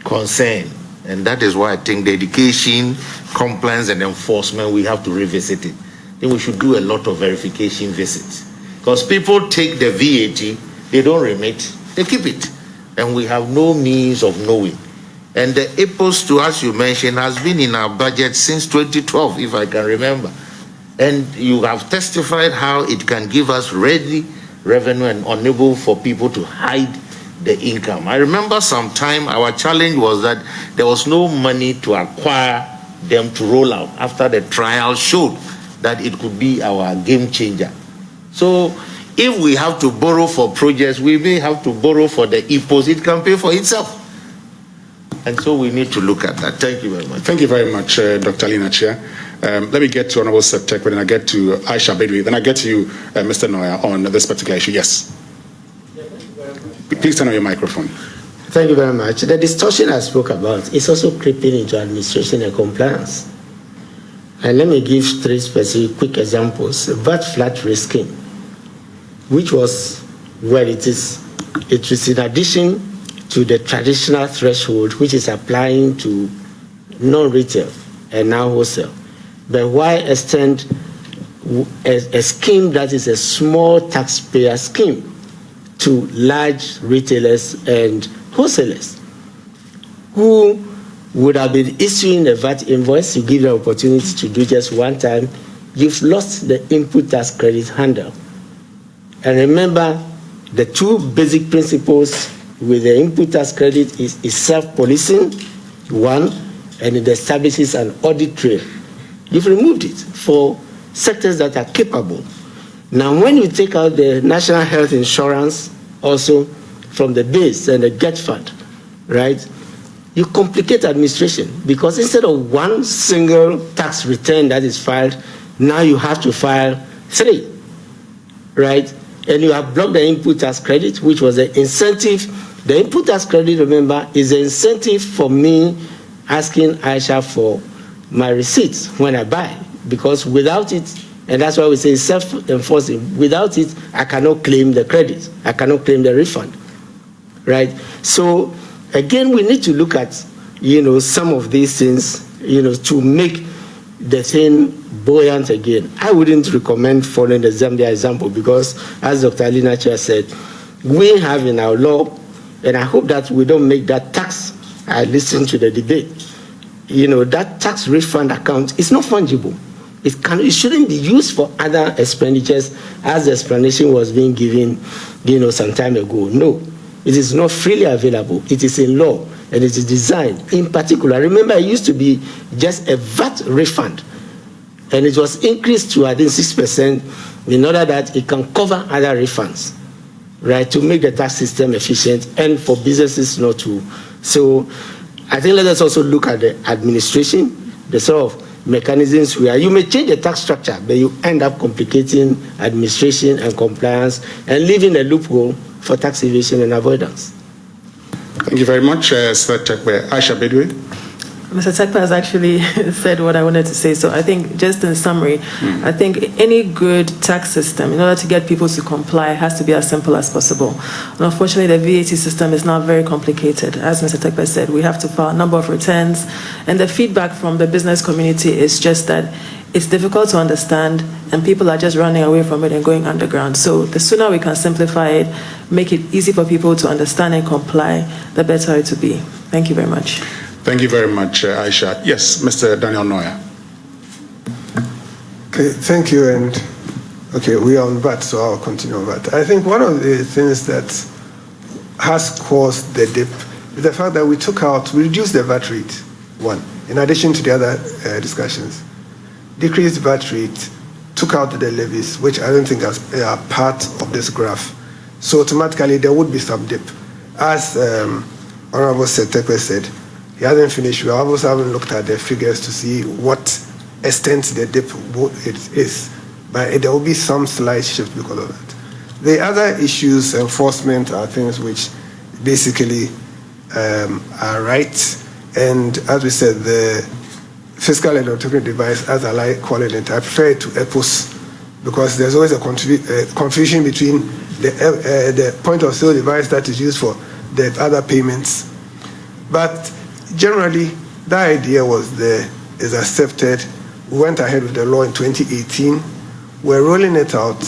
concern. And that is why I think the education, compliance, and enforcement, we have to revisit it. I think we should do a lot of verification visits. Because people take the VAT, they don't remit, they keep it. And we have no means of knowing. And the EPOS, to, as you mentioned, has been in our budget since 2012, if I can remember. And you have testified how it can give us ready revenue and unable for people to hide the income. I remember some time our challenge was that there was no money to acquire them to roll out after the trial showed that it could be our game changer. So if we have to borrow for projects, we may have to borrow for the EPOS. It can pay for itself. And so we need to look at that. Thank you very much. Thank you very much, Dr. Lina Chair. Let me get to Honorable Setekwe, then I get to Aisha Bedwi, then I get to you, Mr. Noya, on this particular issue. Yes. Please turn on your microphone. Thank you very much. The distortion I spoke about is also creeping into administration and compliance. And let me give three specific quick examples. VAT flat rate scheme, which was where it is in addition to the traditional threshold, which is applying to non-retail and now wholesale. But why extend a scheme that is a small taxpayer scheme to large retailers and wholesalers who would have been issuing a VAT invoice? You give them opportunity to do just one time, you've lost the input tax credit handle. And remember, the two basic principles with the input tax credit is self-policing, one, and it establishes an audit trail. You've removed it for sectors that are capable. Now, when you take out the national health insurance also from the base and the GET fund, right? You complicate administration because instead of one single tax return that is filed, now you have to file 3, right? And you have blocked the input tax credit, which was the incentive. The input tax credit, remember, is the incentive for me asking Aisha for my receipts when I buy, because without it, and that's why we say self-enforcing, without it, I cannot claim the credit. I cannot claim the refund, right? So, again, we need to look at, some of these things, to make the thing buoyant again. I wouldn't recommend following the Zambia example because, as Dr. Alina Chair said, we have in our law, and I hope that we don't make that tax. I listened to the debate. That tax refund account is not fungible. It shouldn't be used for other expenditures, as the explanation was being given, some time ago. No, it is not freely available. It is in law, and it is designed. In particular, remember, it used to be just a VAT refund, and it was increased to, I think, 6% in order that it can cover other refunds, right, to make the tax system efficient and for businesses not to. So I think let us also look at the administration, the sort of mechanisms where you may change the tax structure, but you end up complicating administration and compliance and leaving a loophole for tax evasion and avoidance. Thank you very much, Sir Tekwe. Aisha Bedwe. Mr. Tekpa has actually said what I wanted to say. So I think, just in summary, I think any good tax system, in order to get people to comply, has to be as simple as possible. And unfortunately, the VAT system is now very complicated. As Mr. Tekpa said, we have to file a number of returns. And the feedback from the business community is just that it's difficult to understand, and people are just running away from it and going underground. So the sooner we can simplify it, make it easy for people to understand and comply, the better it will be. Thank you very much. Thank you very much, Aisha. Yes, Mr. Daniel Noya. Okay, thank you. And okay, we are on VAT, so I'll continue on VAT. I think one of the things that has caused the dip is the fact that we reduced the VAT rate, one, in addition to the other discussions. Decreased VAT rate, took out the levies, which I don't think are part of this graph. So automatically there would be some dip. As Honorable Sektekwe said, he hasn't finished. We also haven't looked at the figures to see what extent the dip is. But there will be some slight shift because of that. The other issues, enforcement, are things which basically are right. And as we said, the fiscal and electronic device, as I like calling it, I prefer it to EPOS because there's always a confusion between the point of sale device that is used for the other payments. But generally, the idea is accepted. We went ahead with the law in 2018. We're rolling it out,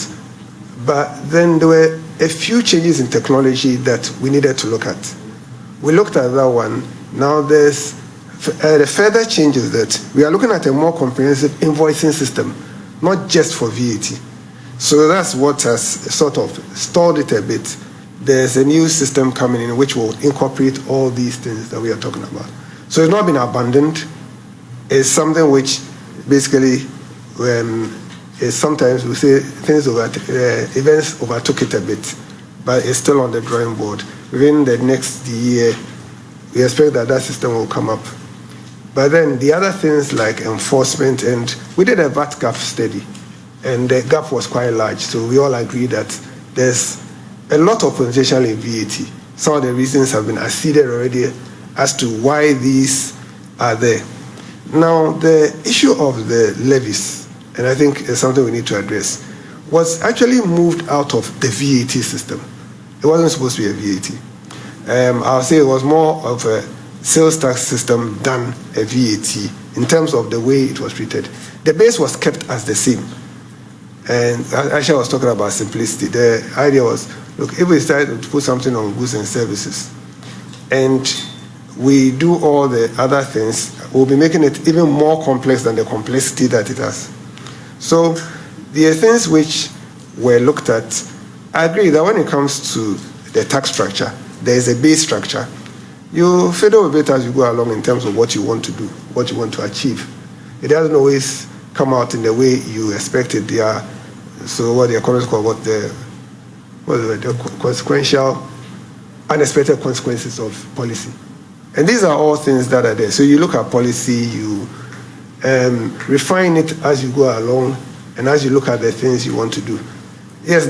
but then there were a few changes in technology that we needed to look at. We looked at that one. Now there's the further changes that we are looking at a more comprehensive invoicing system, not just for VAT. So that's what has sort of stalled it a bit. There's a new system coming in which will incorporate all these things that we are talking about. So it's not been abandoned. It's something which basically is sometimes we say events overtook it a bit, but it's still on the drawing board. Within the next year, we expect that that system will come up. But then the other things like enforcement, and we did a VAT gap study, and the gap was quite large. So we all agree that there's a lot of potential in VAT. Some of the reasons have been acceded already as to why these are there. Now, the issue of the levies, and I think it's something we need to address, was actually moved out of the VAT system. It wasn't supposed to be a VAT. I'll say it was more of a sales tax system than a VAT in terms of the way it was treated. The base was kept as the same. And Aisha was talking about simplicity. The idea was, look, if we decide to put something on goods and services, and we do all the other things, we'll be making it even more complex than the complexity that it has. So the things which were looked at, I agree that when it comes to the tax structure, there is a base structure. You fiddle with it as you go along in terms of what you want to do, what you want to achieve. It doesn't always come out in the way you expect it. So what the economists call the consequential, unexpected consequences of policy. And these are all things that are there. So you look at policy, you refine it as you go along, and as you look at the things you want to do. Yes,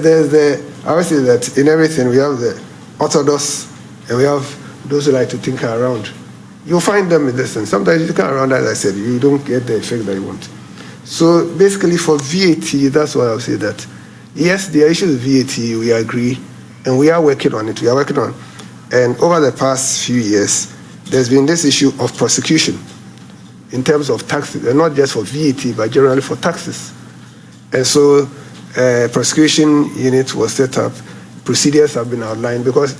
I would say that in everything we have the orthodox and we have those who like to tinker around. You'll find them in this sense. Sometimes you tinker around, as I said, you don't get the effect that you want. So basically for VAT, that's why I would say that, yes, there are issues with VAT, we agree, and we are working on it. And over the past few years, there's been this issue of prosecution in terms of taxes, and not just for VAT, but generally for taxes. And so prosecution unit was set up, procedures have been outlined, because,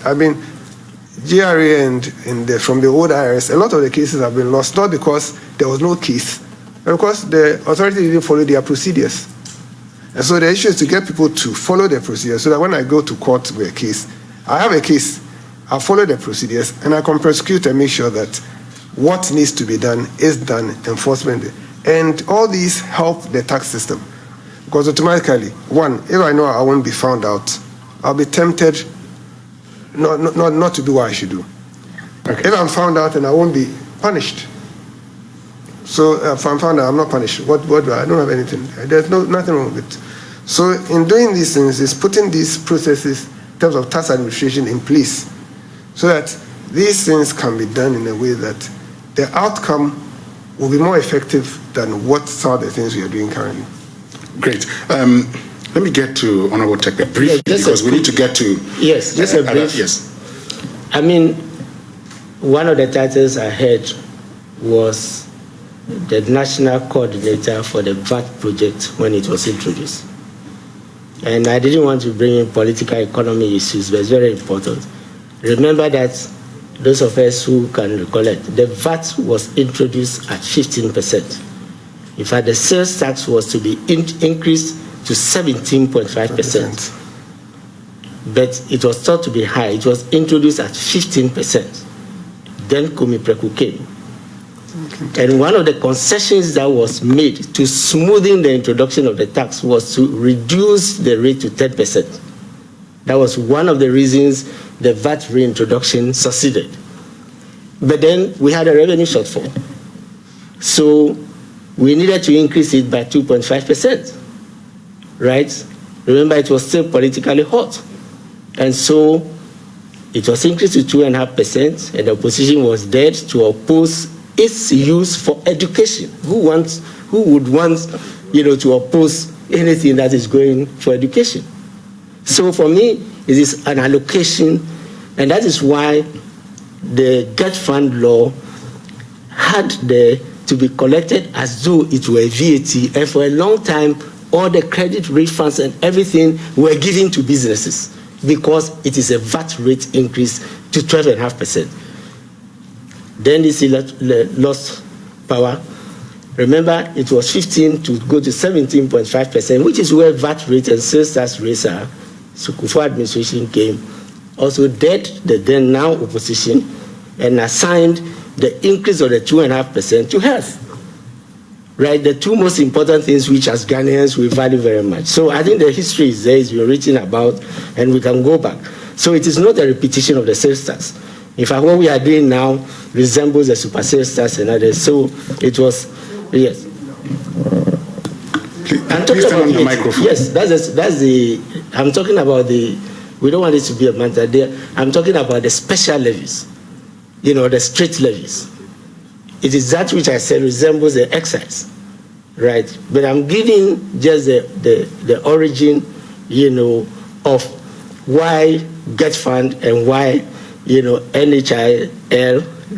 GRA and from the old IRS, a lot of the cases have been lost, not because there was no case, but because the authority didn't follow their procedures. And so the issue is to get people to follow the procedures, so that when I go to court with a case, I have a case, I follow the procedures, and I can prosecute and make sure that what needs to be done is done, enforcement. And all these help the tax system. Because automatically, one, if I know I won't be found out, I'll be tempted not to do what I should do. Okay. If I'm found out and I won't be punished. So if I'm found out, I'm not punished. What do I don't have anything. There's nothing wrong with it. So in doing these things, is putting these processes in terms of tax administration in place, so that these things can be done in a way that the outcome will be more effective than what some of the things we are doing currently. Great. Let me get to Honorable Tekpe briefly, because we need to get to... Yes, just a brief. Yes. One of the titles I heard was the National Coordinator for the VAT project when it was introduced. And I didn't want to bring in political economy issues, but it's very important. Remember that those of us who can recollect, the VAT was introduced at 15%. In fact, the sales tax was to be increased to 17.5%. But it was thought to be high. It was introduced at 15%. Then Kumipreku came. And one of the concessions that was made to smoothing the introduction of the tax was to reduce the rate to 10%. That was one of the reasons the VAT reintroduction succeeded. But then we had a revenue shortfall. So we needed to increase it by 2.5%, right? Remember, it was still politically hot. And so it was increased to 2.5%, and the opposition was dead to oppose its use for education. Who would want, to oppose anything that is going for education? So for me, it is an allocation, and that is why the Get Fund law had to be collected as though it were VAT, and for a long time, all the credit refunds and everything were given to businesses because it is a VAT rate increase to 12.5%. Then this lost power. Remember, it was 15 to go to 17.5%, which is where VAT rate and sales tax rates are. So Kufuor administration came, also dead the then now opposition, and assigned the increase of the 2.5% to health. Right, the two most important things which as Ghanaians we value very much. So I think the history is there, it's been written about, and we can go back. So it is not a repetition of the sales tax. In fact, what we are doing now resembles the super sales tax and others. So it was, yes. Please turn on the microphone. Yes, that's the, I'm talking about the, we don't want it to be a matter there. I'm talking about the special levies, the straight levies. It is that which I said resembles the excise, right? But I'm giving just the origin, of why Get Fund and why, NHIL,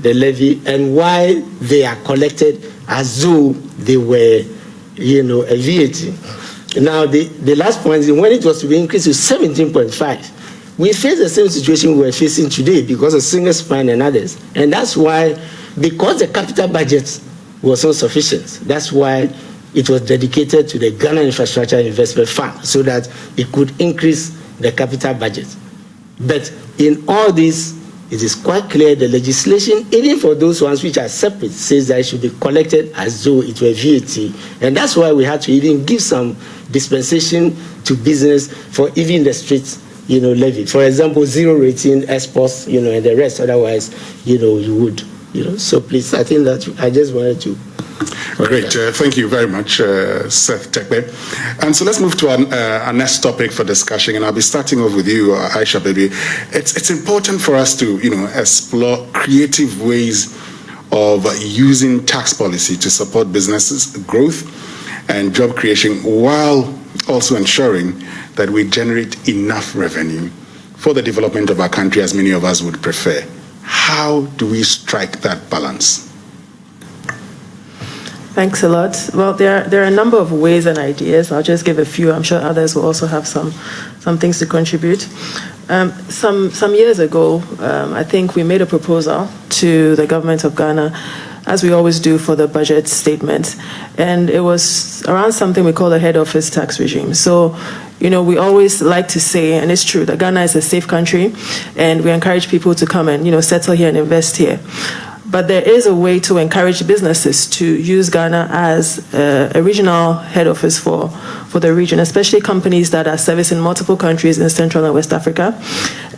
the levy, and why they are collected as though they were, a VAT. Now, the last point is when it was to be increased to 17.5, we face the same situation we're facing today because of single spine and others. And that's why, because the capital budget was insufficient, that's why it was dedicated to the Ghana Infrastructure Investment Fund so that it could increase the capital budget. But in all this, it is quite clear the legislation, even for those ones which are separate, says that it should be collected as though it were VAT. And that's why we had to even give some dispensation to business for even the street, levy. For example, zero rating exports, and the rest. Otherwise, you would So please, I think that I just wanted to. Great. Thank you very much, Seth Tekbe. And so let's move to our next topic for discussion, and I'll be starting off with you, Aisha Baby. It's important for us to, explore creative ways of using tax policy to support businesses' growth and job creation, while also ensuring that we generate enough revenue for the development of our country, as many of us would prefer. How do we strike that balance? Thanks a lot. Well, there are a number of ways and ideas. I'll just give a few. I'm sure others will also have some things to contribute. Some years ago, I think we made a proposal to the government of Ghana, as we always do for the budget statement, and it was around something we call the head office tax regime. So, we always like to say, and it's true, that Ghana is a safe country, and we encourage people to come and, settle here and invest here. But there is a way to encourage businesses to use Ghana as a regional head office for the region, especially companies that are servicing multiple countries in Central and West Africa.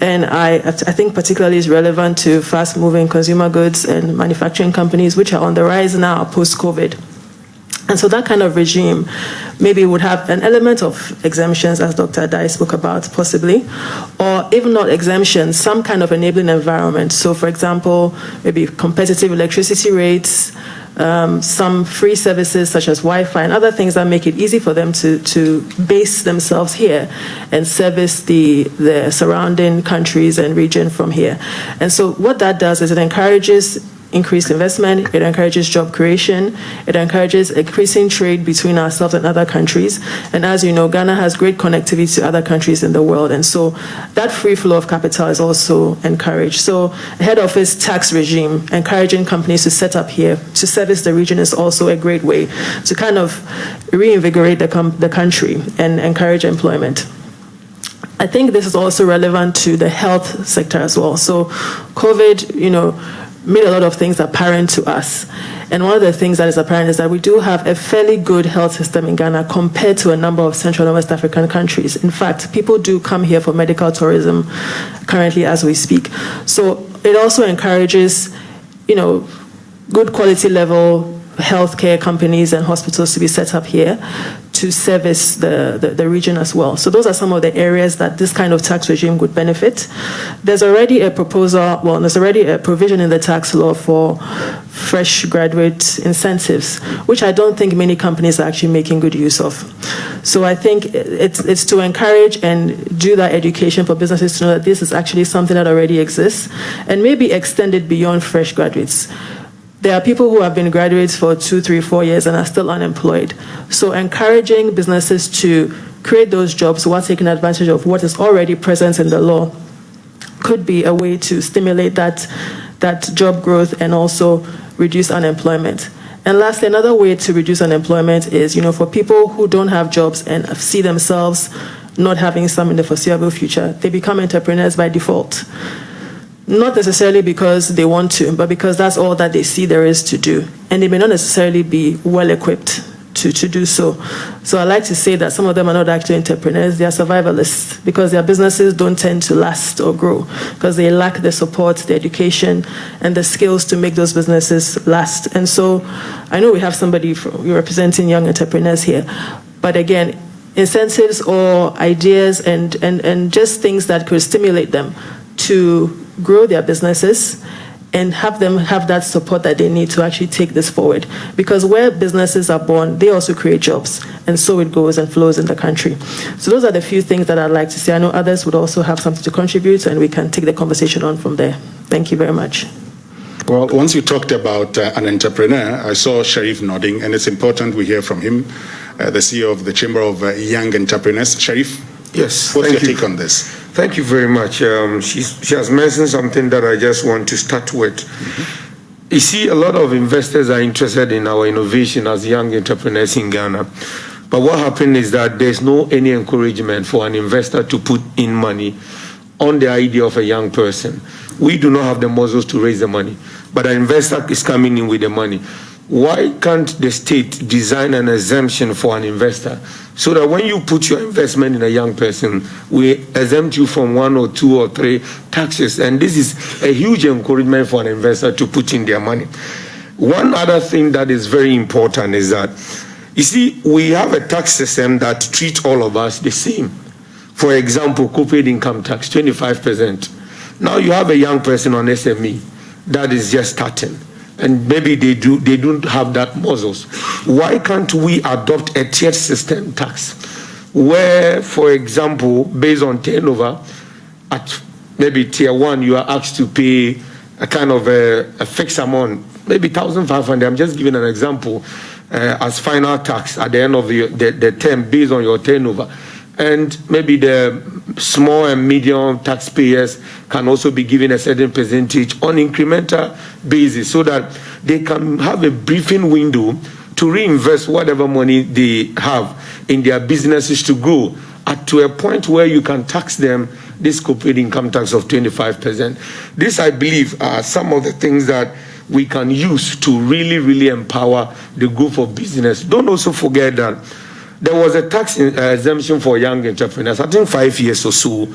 And I think particularly is relevant to fast-moving consumer goods and manufacturing companies, which are on the rise now post-COVID. And so that kind of regime maybe would have an element of exemptions, as Dr. Adai spoke about, possibly, or even not exemptions, some kind of enabling environment. So, for example, maybe competitive electricity rates, some free services such as Wi-Fi and other things that make it easy for them to base themselves here and service the surrounding countries and region from here. And so what that does is it encourages increased investment, it encourages job creation, it encourages increasing trade between ourselves and other countries. And as you know, Ghana has great connectivity to other countries in the world. And so that free flow of capital is also encouraged. So a head office tax regime, encouraging companies to set up here to service the region, is also a great way to kind of reinvigorate the country and encourage employment. I think this is also relevant to the health sector as well. So COVID, made a lot of things apparent to us. And one of the things that is apparent is that we do have a fairly good health system in Ghana compared to a number of Central and West African countries. In fact, people do come here for medical tourism currently as we speak. So it also encourages, good quality level healthcare companies and hospitals to be set up here to service the region as well. So those are some of the areas that this kind of tax regime would benefit. There's already a provision in the tax law for fresh graduate incentives, which I don't think many companies are actually making good use of. So I think it's to encourage and do that education for businesses to know that this is actually something that already exists, and maybe extend it beyond fresh graduates. There are people who have been graduates for 2, 3, 4 years and are still unemployed. So encouraging businesses to create those jobs while taking advantage of what is already present in the law could be a way to stimulate that job growth and also reduce unemployment. And lastly, another way to reduce unemployment is, for people who don't have jobs and see themselves not having some in the foreseeable future, they become entrepreneurs by default. Not necessarily because they want to, but because that's all that they see there is to do. And they may not necessarily be well equipped to do so. So I like to say that some of them are not actually entrepreneurs, they are survivalists, because their businesses don't tend to last or grow, because they lack the support, the education, and the skills to make those businesses last. And so I know we have somebody representing young entrepreneurs here, but again, incentives or ideas and just things that could stimulate them to grow their businesses and have them have that support that they need to actually take this forward. Because where businesses are born, they also create jobs, and so it goes and flows in the country. So those are the few things that I'd like to say. I know others would also have something to contribute, and we can take the conversation on from there. Thank you very much. Well, once you talked about an entrepreneur, I saw Sharif nodding, and it's important we hear from him, the CEO of the Chamber of Young Entrepreneurs. Sharif, yes, what's your take on this? Thank you very much. She has mentioned something that I just want to start with. Mm-hmm. You see, a lot of investors are interested in our innovation as young entrepreneurs in Ghana. But what happened is that there's no any encouragement for an investor to put in money on the idea of a young person. We do not have the muscles to raise the money, but an investor is coming in with the money. why can't the state design an exemption for an investor so that when you put your investment in a young person, we exempt you from 1 or 2 or 3 taxes? And this is a huge encouragement for an investor to put in their money. One other thing that is very important is that, you see, we have a tax system that treats all of us the same. For example, corporate income tax, 25%. Now you have a young person on SME that is just starting, and maybe they don't have that muscles. Why can't we adopt a tiered system tax where, for example, based on turnover, at maybe tier 1, you are asked to pay a kind of a fixed amount, maybe 1,500. I'm just giving an example as final tax at the end of the term based on your turnover. And maybe the small and medium taxpayers can also be given a certain percentage on incremental basis so that they can have a briefing window to reinvest whatever money they have in their businesses to grow to a point where you can tax them this corporate income tax of 25%. This, I believe, are some of the things that we can use to really, really empower the growth of business. Don't also forget that there was a tax exemption for young entrepreneurs, I think 5 years or so,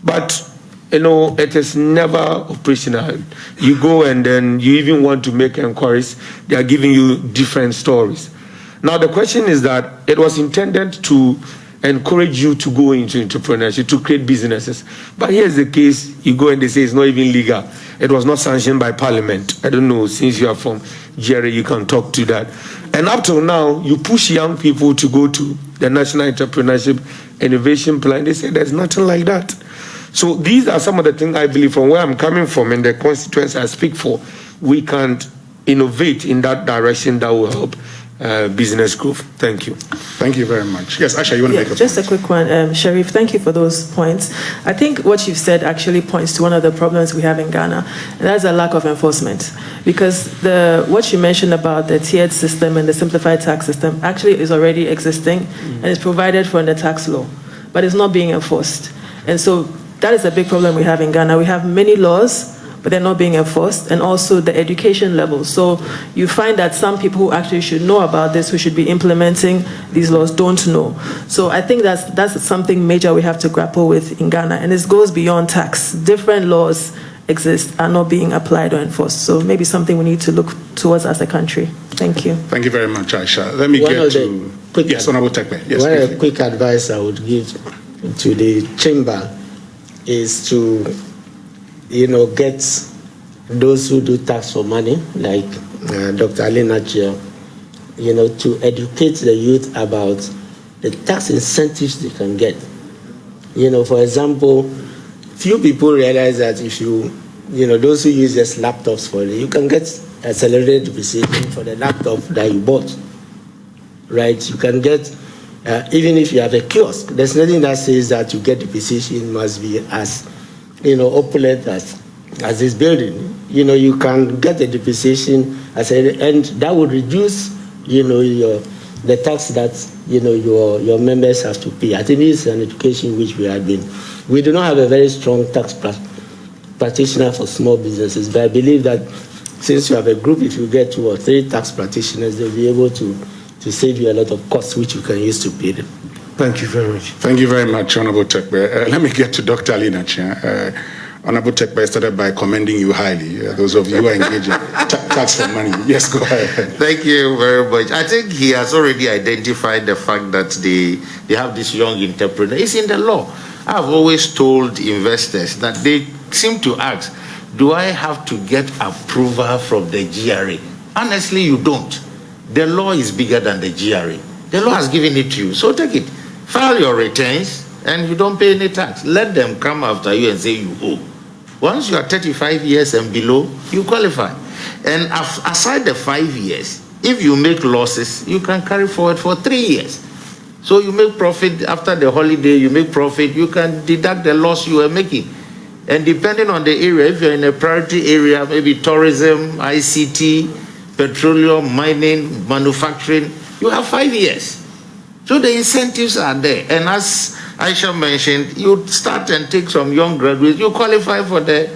but it is never operational. You go and then you even want to make inquiries, they are giving you different stories. Now the question is that it was intended to encourage you to go into entrepreneurship, to create businesses. But here's the case, you go and they say it's not even legal. It was not sanctioned by Parliament. I don't know, since you are from Jerry, you can talk to that. And up till now, you push young people to go to the National Entrepreneurship Innovation Plan. They say there's nothing like that. So these are some of the things I believe from where I'm coming from and the constituency I speak for, we can innovate in that direction that will help business growth. Thank you. Thank you very much. Yes, Asha, you want to make a just point? a quick one, Sharif. Thank you for those points. I think what you've said actually points to one of the problems we have in Ghana, and that's a lack of enforcement. Because what you mentioned about the tiered system and the simplified tax system actually is already existing and is provided for in the tax law, but it's not being enforced. And so that is a big problem we have in Ghana. We have many laws, but they're not being enforced, and also the education level. So you find that some people who actually should know about this, who should be implementing these laws, don't know. So I think that's something major we have to grapple with in Ghana, and this goes beyond tax. Different laws exist, are not being applied or enforced. So maybe something we need to look towards as a country. Thank you. Thank you very much, Aisha. Let me get to... Yes, Honorable Tekpe. Yes, one quick advice I would give to the chamber is to get those who do tax for money, like Dr. Alina Chia, to educate the youth about the tax incentives they can get. For example, few people realize that if those who use just laptops for it, you can get accelerated depreciation for the laptop that you bought, right? You can get, even if you have a kiosk, there's nothing that says that you get depreciation must be as opulent as this building. You can get the depreciation and that would reduce, the tax that your members have to pay. I think this is an education which we do not have a very strong tax practitioner for small businesses, but I believe that since you have a group, if you get 2 or 3 tax practitioners, they'll be able to save you a lot of costs which you can use to pay them. Thank you very much. Thank you very much, Honorable Tekpe. Let me get to Dr. Alina Chia. Honorable Tekpe started by commending you highly. Those of you who are engaging tax for money. Yes, go ahead. Thank you very much. I think he has already identified the fact that they have this young entrepreneur. It's in the law. I've always told investors that they seem to ask, do I have to get approval from the GRA? Honestly, you don't. The law is bigger than the GRA. The law has given it to you, so take it. File your returns, and you don't pay any tax. Let them come after you and say you owe. Once you are 35 years and below, you qualify. And aside the 5 years, if you make losses, you can carry forward for 3 years. So you make profit after the holiday, you make profit, you can deduct the loss you are making. And depending on the area, if you're in a priority area, maybe tourism, ICT, petroleum, mining, manufacturing, you have 5 years. So the incentives are there. And as Aisha mentioned, you start and take some young graduates, you qualify for the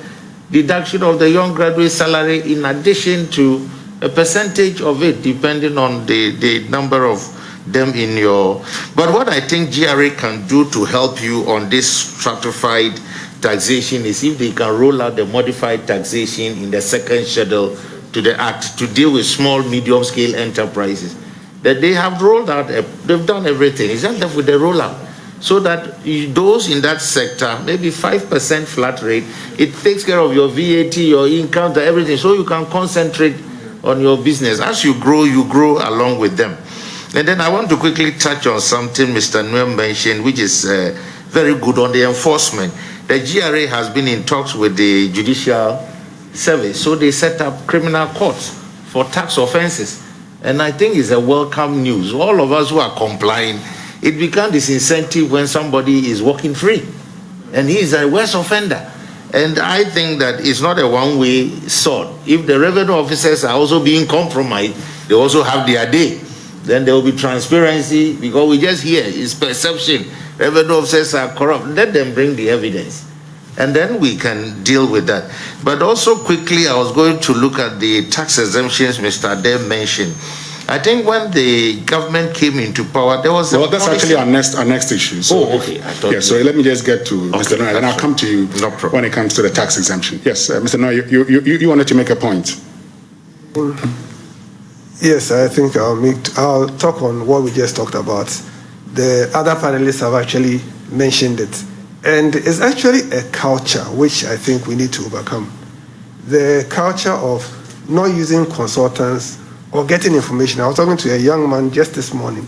deduction of the young graduate salary in addition to a percentage of it, depending on the number of them in your. But what I think GRA can do to help you on this stratified taxation is if they can roll out the modified taxation in the second schedule to the Act to deal with small, medium-scale enterprises. That they have rolled out, they've done everything. It's just that with the rollout. So that those in that sector, maybe 5% flat rate, it takes care of your VAT, your income, everything, so you can concentrate on your business. As you grow along with them. And then I want to quickly touch on something Mr. Nguyen mentioned, which is very good on the enforcement. The GRA has been in talks with the Judicial Service, so they set up criminal courts for tax offenses. And I think it's a welcome news. All of us who are complying, it becomes disincentive when somebody is walking free and he is a worse offender. And I think that it's not a one-way sword. If the revenue officers are also being compromised, they also have their day. Then there will be transparency, because we just hear it's perception. Revenue officers are corrupt. Let them bring the evidence. And then we can deal with that. But also quickly, I was going to look at the tax exemptions Mr. Ade mentioned. I think when the government came into power, there was well, that's actually our next issue. So okay. Yeah, so let me just get to Mr. Noah, and I'll come to you when it comes to the tax exemption. Yes, Mr. Noah, you wanted to make a point. Yes, I think I'll talk on what we just talked about. The other panelists have actually mentioned it. And it's actually a culture which I think we need to overcome. The culture of not using consultants or getting information. I was talking to a young man just this morning,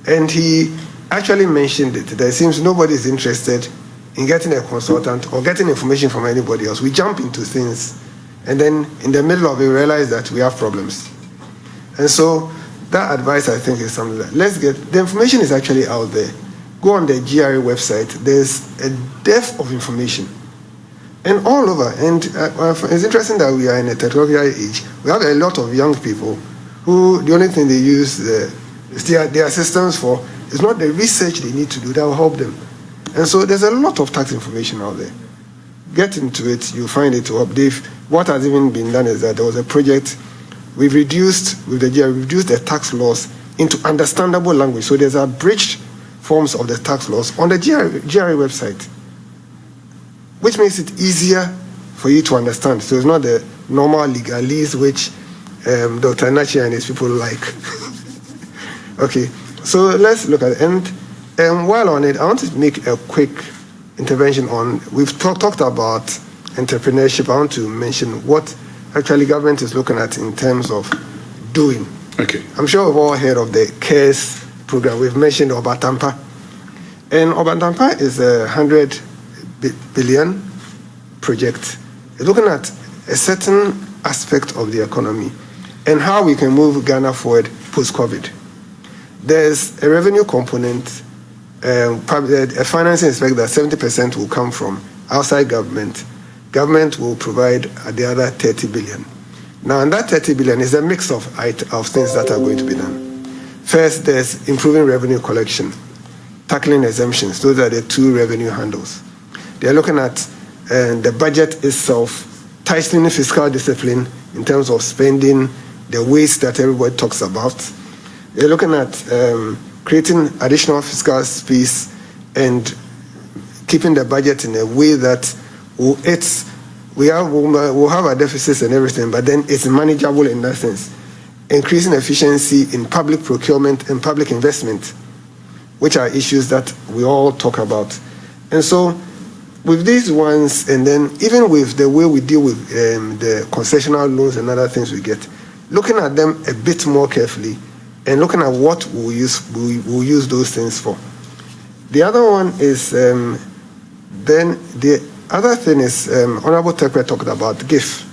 and he actually mentioned it. There seems nobody is interested in getting a consultant or getting information from anybody else. We jump into things, and then in the middle of it, we realize that we have problems. And so that advice, I think, is something that the information is actually out there. Go on the GRA website. There's a depth of information. And all over, and it's interesting that we are in a technological age. We have a lot of young people who the only thing they use their systems for is not the research they need to do that will help them. And so there's a lot of tax information out there. Get into it, you'll find it to update. What has even been done is that there was a project we've reduced with the GRA, we've reduced the tax laws into understandable language. So there's abridged forms of the tax laws on the GRA website, which makes it easier for you to understand. So it's not the normal legalese which Dr. Nachi and his people like. Okay, so let's look at it. And while on it, I want to make a quick intervention on, we've talked about entrepreneurship. I want to mention what actually government is looking at in terms of doing. Okay. I'm sure we've all heard of the CARES program. We've mentioned Obatampa. And Obatampa is a 100 billion project. It's looking at a certain aspect of the economy and how we can move Ghana forward post-COVID. There's a revenue component, a financing aspect that 70% will come from outside government. Government will provide the other 30 billion. Now, and that 30 billion is a mix of things that are going to be done. First, there's improving revenue collection, tackling exemptions. Those are the two revenue handles. They're looking at the budget itself, tightening fiscal discipline in terms of spending, the waste that everybody talks about. They're looking at creating additional fiscal space and keeping the budget in a way that we'll have our deficits and everything, but then it's manageable in that sense. Increasing efficiency in public procurement and public investment, which are issues that we all talk about. And so with these ones, and then even with the way we deal with the concessional loans and other things we get, looking at them a bit more carefully and looking at what we'll use those things for. The other one is, then the other thing is, Honorable Tekwe talked about GIF.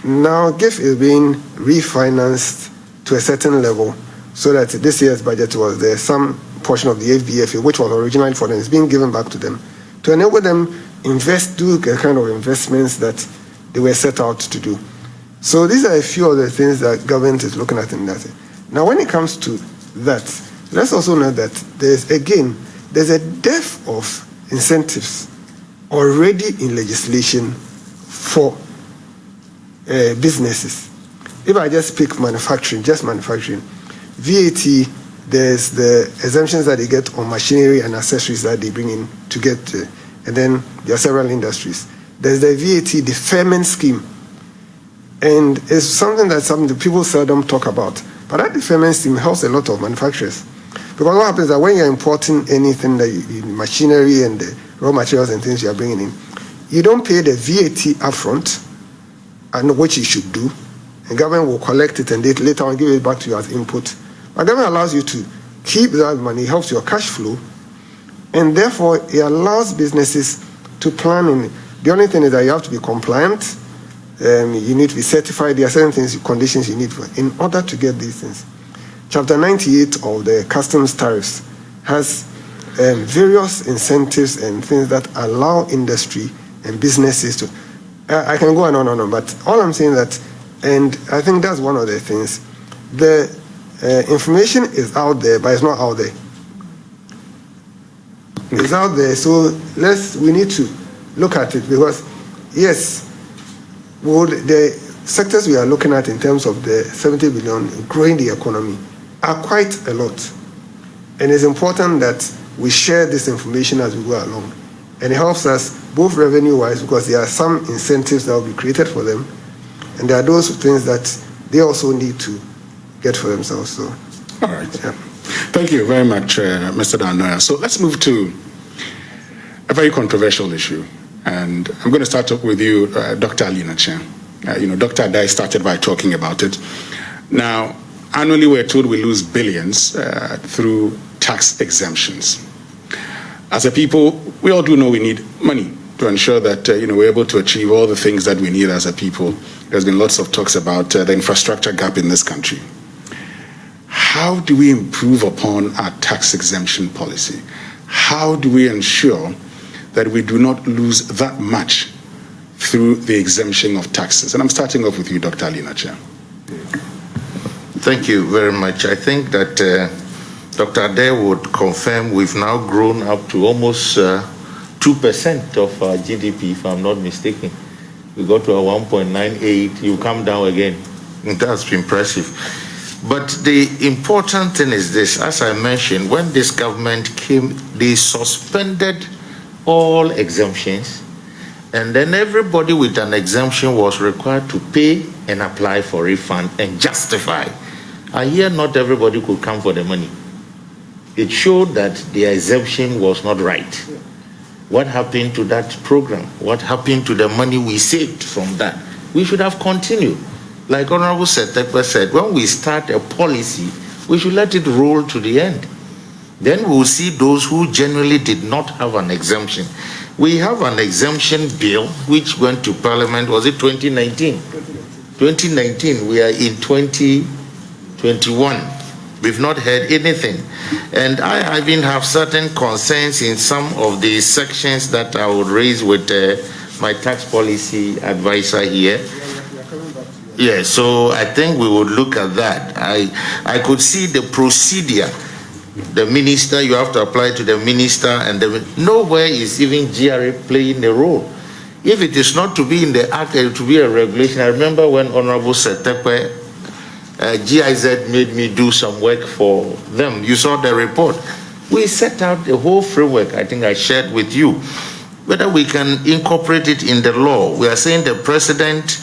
Now, GIF is being refinanced to a certain level so that this year's budget was there. Some portion of the FBFA, which was originally for them, is being given back to them to enable them do the kind of investments that they were set out to do. So these are a few of the things that government is looking at in that. Now, when it comes to that, let's also know that there's a depth of incentives already in legislation for businesses. if I just pick manufacturing, just manufacturing, VAT, there's the exemptions that they get on machinery and accessories that they bring in to get to, and then there are several industries. There's the VAT deferment scheme, and it's something that some people seldom talk about. But that deferment scheme helps a lot of manufacturers, because what happens is that when you're importing anything, that machinery and the raw materials and things you are bringing in, you don't pay the VAT upfront, and which you should do, and government will collect it and they later on give it back to you as input. But government allows you to keep that money, helps your cash flow, and therefore it allows businesses to plan in. The only thing is that you have to be compliant, you need to be certified, there are certain things, conditions you need in order to get these things. Chapter 98 of the customs tariffs has various incentives and things that allow industry and businesses to, I can go on, but all I'm saying that, and I think that's one of the things, the information is out there, but it's not out there. It's out there, so we need to look at it, because yes, the sectors we are looking at in terms of the 70 billion growing the economy are quite a lot, and it's important that we share this information as we go along, and it helps us both revenue-wise, because there are some incentives that will be created for them, and there are those things that they also need to get for themselves. So, all right. Yeah. Thank you very much, Mr. Danoya. So let's move to a very controversial issue, and I'm going to start up with you, Dr. Alina Chen. Dr. Adai started by talking about it. Now, annually we're told we lose billions through tax exemptions. As a people, we all do know we need money to ensure that we're able to achieve all the things that we need as a people. There's been lots of talks about the infrastructure gap in this country. How do we improve upon our tax exemption policy? How do we ensure that we do not lose that much through the exemption of taxes? And I'm starting off with you, Dr. Alina Chen. Thank you very much. I think that Dr. Ade would confirm we've now grown up to almost 2% of our GDP, if I'm not mistaken. We got to a 1.98, you come down again. That's impressive. But the important thing is this, as I mentioned, when this government came, they suspended all exemptions, and then everybody with an exemption was required to pay and apply for refund and justify. And here, not everybody could come for the money. It showed that the exemption was not right. What happened to that program? What happened to the money we saved from that? We should have continued. Like Honorable Setekwe said, when we start a policy, we should let it roll to the end. Then we'll see those who generally did not have an exemption. We have an exemption bill which went to Parliament, was it 2019? 2019, we are in 2021. We've not heard anything. And I even have certain concerns in some of the sections that I would raise with my tax policy advisor here. Yeah, so I think we would look at that. I could see the procedure. The minister, you have to apply to the minister, and nowhere is even GRA playing a role. If it is not to be in the act, it to be a regulation. I remember when Honorable Setekwe, GIZ made me do some work for them. You saw the report. We set out the whole framework, I think I shared with you, whether we can incorporate it in the law. We are saying the president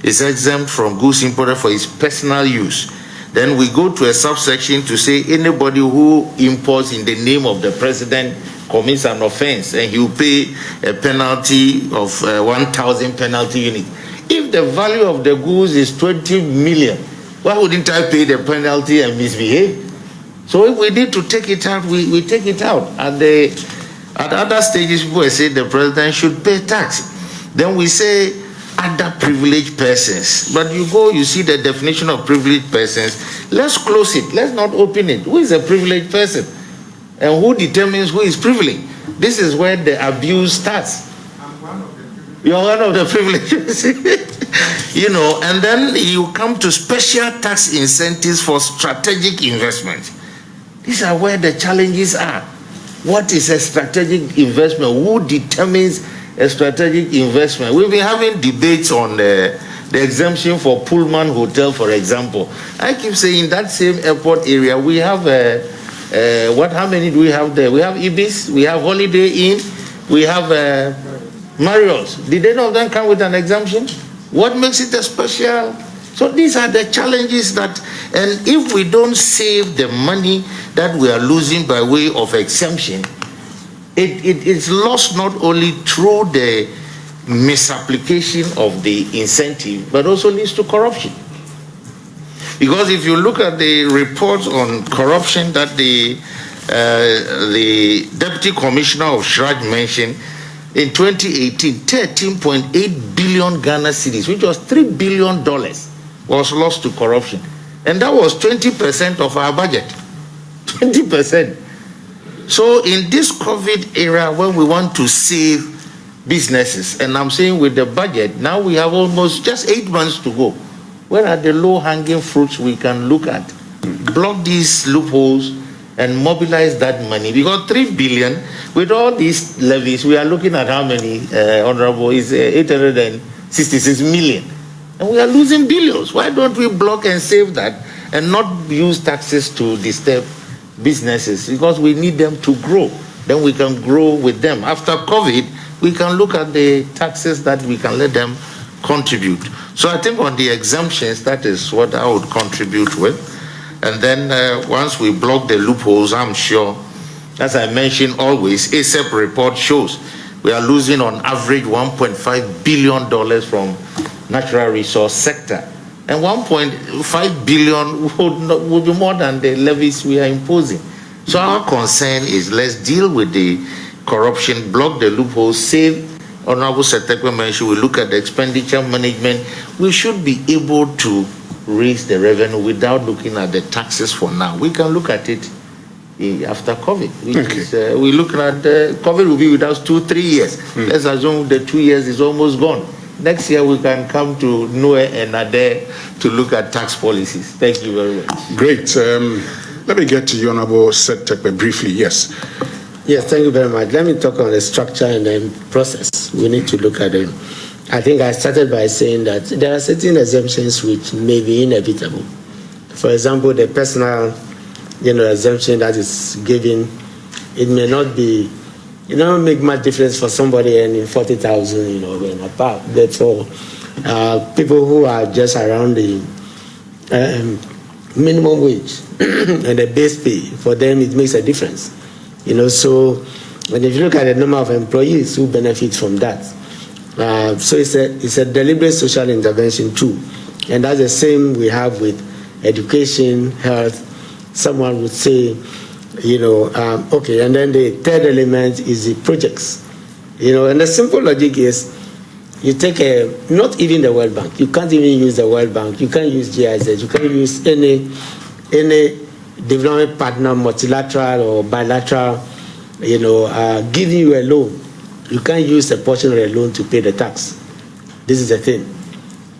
is exempt from goods imported for his personal use. Then we go to a subsection to say anybody who imports in the name of the president commits an offense, and he will pay a penalty of 1,000 penalty unit. If the value of the goods is 20 million, why wouldn't I pay the penalty and misbehave? So if we need to take it out, we take it out. At other stages, people say the president should pay tax. Then we say other privileged persons. But you go, you see the definition of privileged persons. Let's close it. Let's not open it. Who is a privileged person? And who determines who is privileged? This is where the abuse starts. You're one of the privileges. And then you come to special tax incentives for strategic investment. These are where the challenges are. What is a strategic investment? Who determines a strategic investment? We've been having debates on the exemption for Pullman Hotel, for example. I keep saying that same airport area, we have, how many do we have there? We have Ibis, we have Holiday Inn, we have Marriott. Did any of them come with an exemption? What makes it a special? So these are the challenges that, and if we don't save the money that we are losing by way of exemption, it's lost not only through the misapplication of the incentive, but also leads to corruption. Because if you look at the reports on corruption that the Deputy Commissioner of Shraj mentioned, in 2018, 13.8 billion Ghana cedis, which was $3 billion, was lost to corruption. And that was 20% of our budget. 20%. So in this COVID era, when we want to save businesses, and I'm saying with the budget, now we have almost just 8 months to go. Where are the low-hanging fruits we can look at? Block these loopholes and mobilize that money. Because 3 billion, with all these levies, we are looking at how many, Honorable, is 866 million. And we are losing billions. Why don't we block and save that and not use taxes to disturb businesses? Because we need them to grow. Then we can grow with them. After COVID, we can look at the taxes that we can let them contribute. So I think on the exemptions, that is what I would contribute with. And then once we block the loopholes, I'm sure, as I mentioned always, ASEP report shows we are losing on average $1.5 billion from natural resource sector. And 1.5 billion would be more than the levies we are imposing. So our concern is let's deal with the corruption, block the loopholes, save. Honorable Setekwe mentioned, we look at the expenditure management. We should be able to raise the revenue without looking at the taxes for now. We can look at it after COVID. We look at COVID will be with us 2-3 years. Let's assume the 2 years is almost gone. Next year we can come to Noe and Ade to look at tax policies. Thank you very much. Great. Let me get to you, Honorable Setekwe, briefly. Yes. Yes, thank you very much. Let me talk on the structure and the process. We need to look at it. I think I started by saying that there are certain exemptions which may be inevitable. For example, the personal, exemption that is given, it may not be, make much difference for somebody earning 40,000, and above. Therefore, people who are just around the minimum wage and the base pay, for them it makes a difference. So, and if you look at the number of employees who benefit from that, so it's a deliberate social intervention too, and that's the same we have with education, health. Someone would say, okay, and then the third element is the projects, and the simple logic is, you take not even the World Bank. You can't even use the World Bank. You can't use GIZ. You can't use any development partner, multilateral or bilateral, giving you a loan. You can't use a portion of a loan to pay the tax. This is the thing.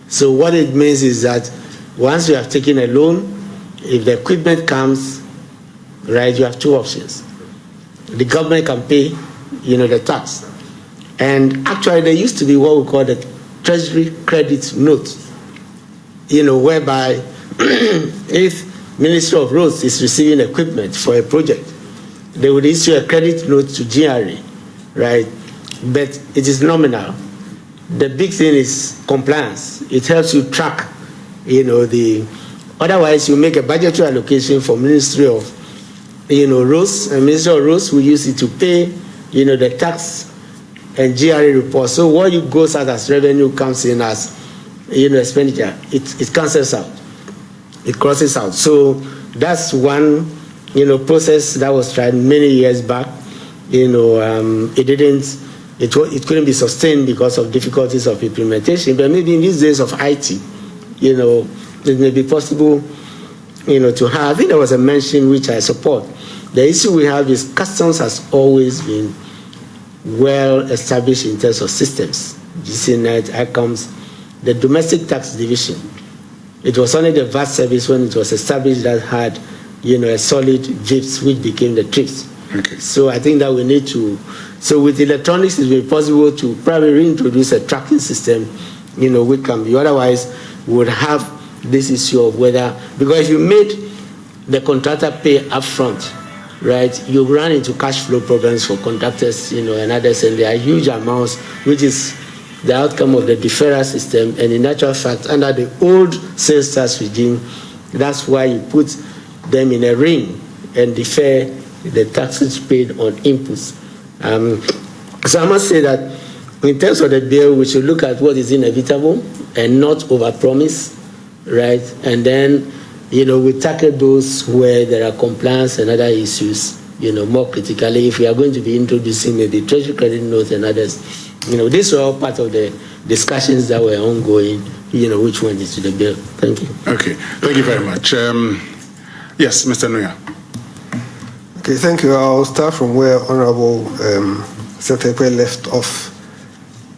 So what it means is that once you have taken a loan, if the equipment comes, right, you have two options. The government can pay, the tax. And actually there used to be what we call the Treasury Credit Note, whereby if Ministry of Roads is receiving equipment for a project, they would issue a credit note to GRA, right? But it is nominal. The big thing is compliance. It helps you track, otherwise you make a budgetary allocation for Ministry of, Roads, and Ministry of Roads will use it to pay, the tax and GRA report. So what goes out as revenue comes in as, expenditure. It cancels out. It crosses out. So that's one, process that was tried many years back. It couldn't be sustained because of difficulties of implementation. But maybe in these days of IT, it may be possible, to have. I think there was a mention which I support. The issue we have is customs has always been well established in terms of systems. GCNet, ICOMS, the domestic tax division. It was only the VAT service when it was established that had, a solid JIPS, which became the TRIPS. Okay. So I think that we need to, so with electronics, it will be possible to probably reintroduce a tracking system which can be. Otherwise, we would have this issue of whether, because if you made the contractor pay upfront, right, you run into cash flow problems for contractors, and others, and there are huge amounts, which is the outcome of the deferral system. And in actual fact, under the old sales tax regime, that's why you put them in a ring and defer the taxes paid on inputs. So I must say that in terms of the bill, we should look at what is inevitable and not overpromise, right? And then, we tackle those where there are compliance and other issues, more critically. If we are going to be introducing maybe treasury credit notes and others, these are all part of the discussions that were ongoing, which went into the bill. Thank you. Okay, thank you very much. Yes, Mr. Nuya. Okay, thank you. I'll start from where Honorable Secretary left off.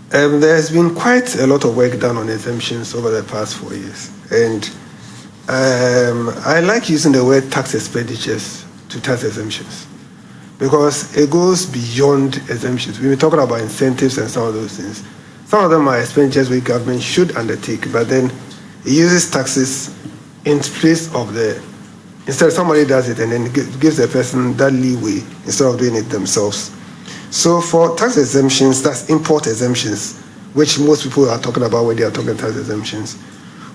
There has been quite a lot of work done on exemptions over the past 4 years. And I like using the word tax expenditures to tax exemptions, because it goes beyond exemptions. We've been talking about incentives and some of those things. Some of them are expenditures which government should undertake, but then it uses taxes in place of instead somebody does it and then gives the person that leeway instead of doing it themselves. So for tax exemptions, that's import exemptions, which most people are talking about when they are talking tax exemptions.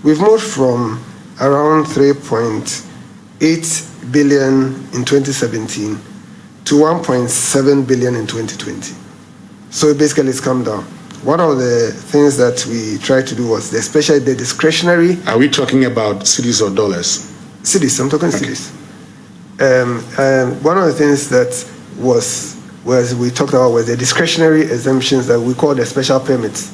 We've moved from around 3.8 billion in 2017 to 1.7 billion in 2020. So basically it's come down. One of the things that we tried to do was, especially the discretionary. Are we talking about cities or dollars? Cities, I'm talking cities. One of the things that we talked about was the discretionary exemptions that we call the special permits,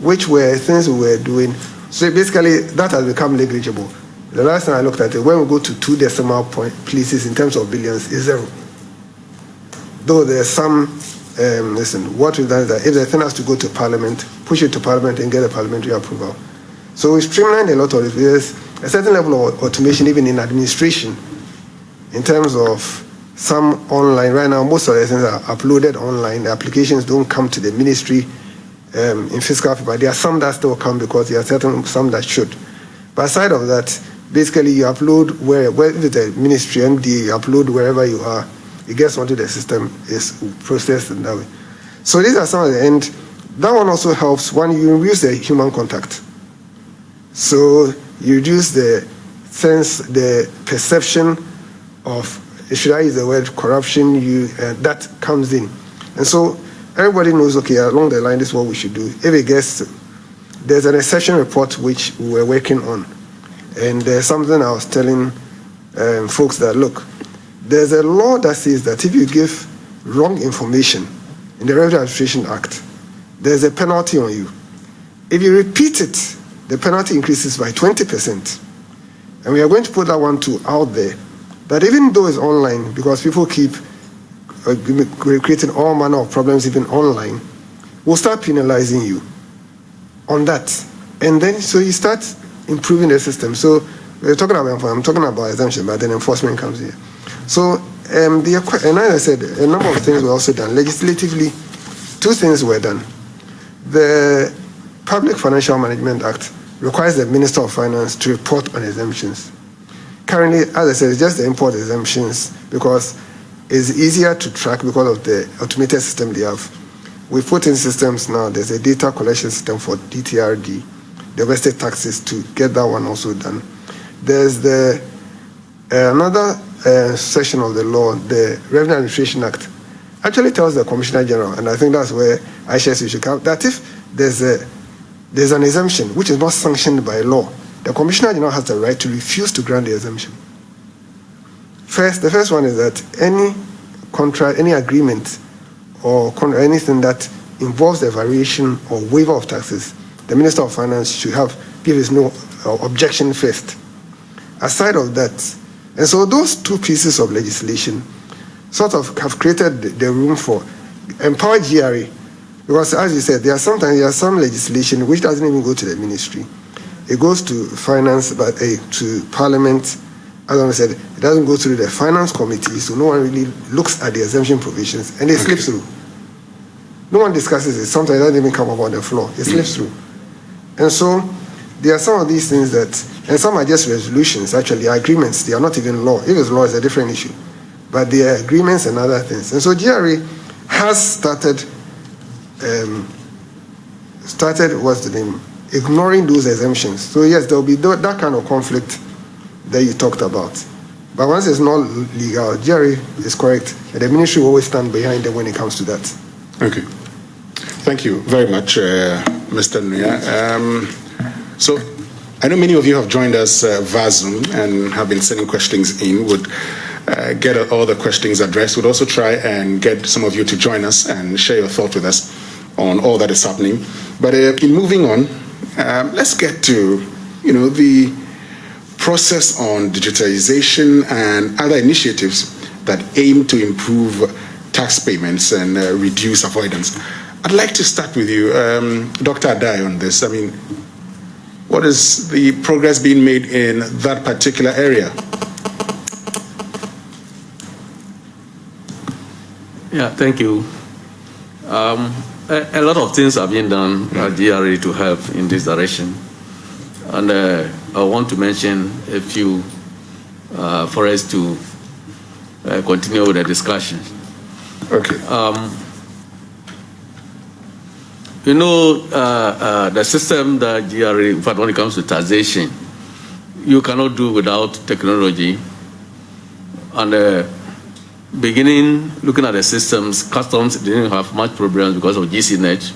which were things we were doing. So basically that has become negligible. The last time I looked at it, when we go to 2 decimal point places in terms of billions, is zero. Though there's some, what we've done is that if the thing has to go to Parliament, push it to Parliament and get a parliamentary approval. So we streamlined a lot of it. There's a certain level of automation even in administration in terms of some online. Right now, most of the things are uploaded online. The applications don't come to the ministry in fiscal, but there are some that still come because there are some that should. But aside of that, basically you upload where the ministry, MD, you upload wherever you are. It gets onto the system, is processed in that way. So these are some of the end. That one also helps when you reduce the human contact. So you reduce the sense, the perception of, should I use the word corruption, that comes in. And so everybody knows, okay, along the line, this is what we should do. If it gets, there's an accession report which we were working on. And there's something I was telling folks that, look, there's a law that says that if you give wrong information in the Revenue Administration Act, there's a penalty on you. If you repeat it, the penalty increases by 20%. And we are going to put that one out there. That even though it's online, because people keep creating all manner of problems even online, we'll start penalizing you on that. And then, so you start improving the system. So I'm talking about exemption, but then enforcement comes here. So, and as I said, a number of things were also done. Legislatively, 2 things were done. The Public Financial Management Act requires the Minister of Finance to report on exemptions. Currently, as I said, it's just the import exemptions because it's easier to track because of the automated system they have. We put in systems now. There's a data collection system for DTRD, the vested taxes, to get that one also done. There's the another section of the law, the Revenue Administration Act, actually tells the Commissioner General, and I think that's where I share should come, that if there's an exemption which is not sanctioned by law, the Commissioner General has the right to refuse to grant the exemption. The first one is that any contract, any agreement, or anything that involves the variation or waiver of taxes, the Minister of Finance should give his no objection first. Aside of that, and so those 2 pieces of legislation sort of have created the room for empowered GRA, because as you said, there are some legislation which doesn't even go to the ministry. It goes to finance, but to Parliament. As I said, it doesn't go through the finance committee, so no one really looks at the exemption provisions, and it slips through. No one discusses it. Sometimes it doesn't even come up on the floor. It slips through. And so there are some of these things that, and some are just resolutions, actually, agreements. They are not even law. If it's law, it's a different issue. But they are agreements and other things. And so GRA has started, what's the name, ignoring those exemptions. So yes, there will be that kind of conflict that you talked about. But once it's not legal, GRA is correct. And the ministry will always stand behind them when it comes to that. Okay. Thank you very much, Mr. Nuya. So I know many of you have joined us via Zoom and have been sending questions in. Would get all the questions addressed. We'd also try and get some of you to join us and share your thoughts with us on all that is happening. But in moving on, let's get to, the process on digitization and other initiatives that aim to improve tax payments and reduce avoidance. I'd like to start with you, Dr. Adai, on this. I mean, what is the progress being made in that particular area? Yeah, thank you. A lot of things are being done at GRA to help in this direction. And I want to mention a few for us to continue with the discussion. Okay. The system that GRA, in fact, when it comes to taxation, you cannot do without technology. And beginning looking at the systems, customs didn't have much problems because of GCNet.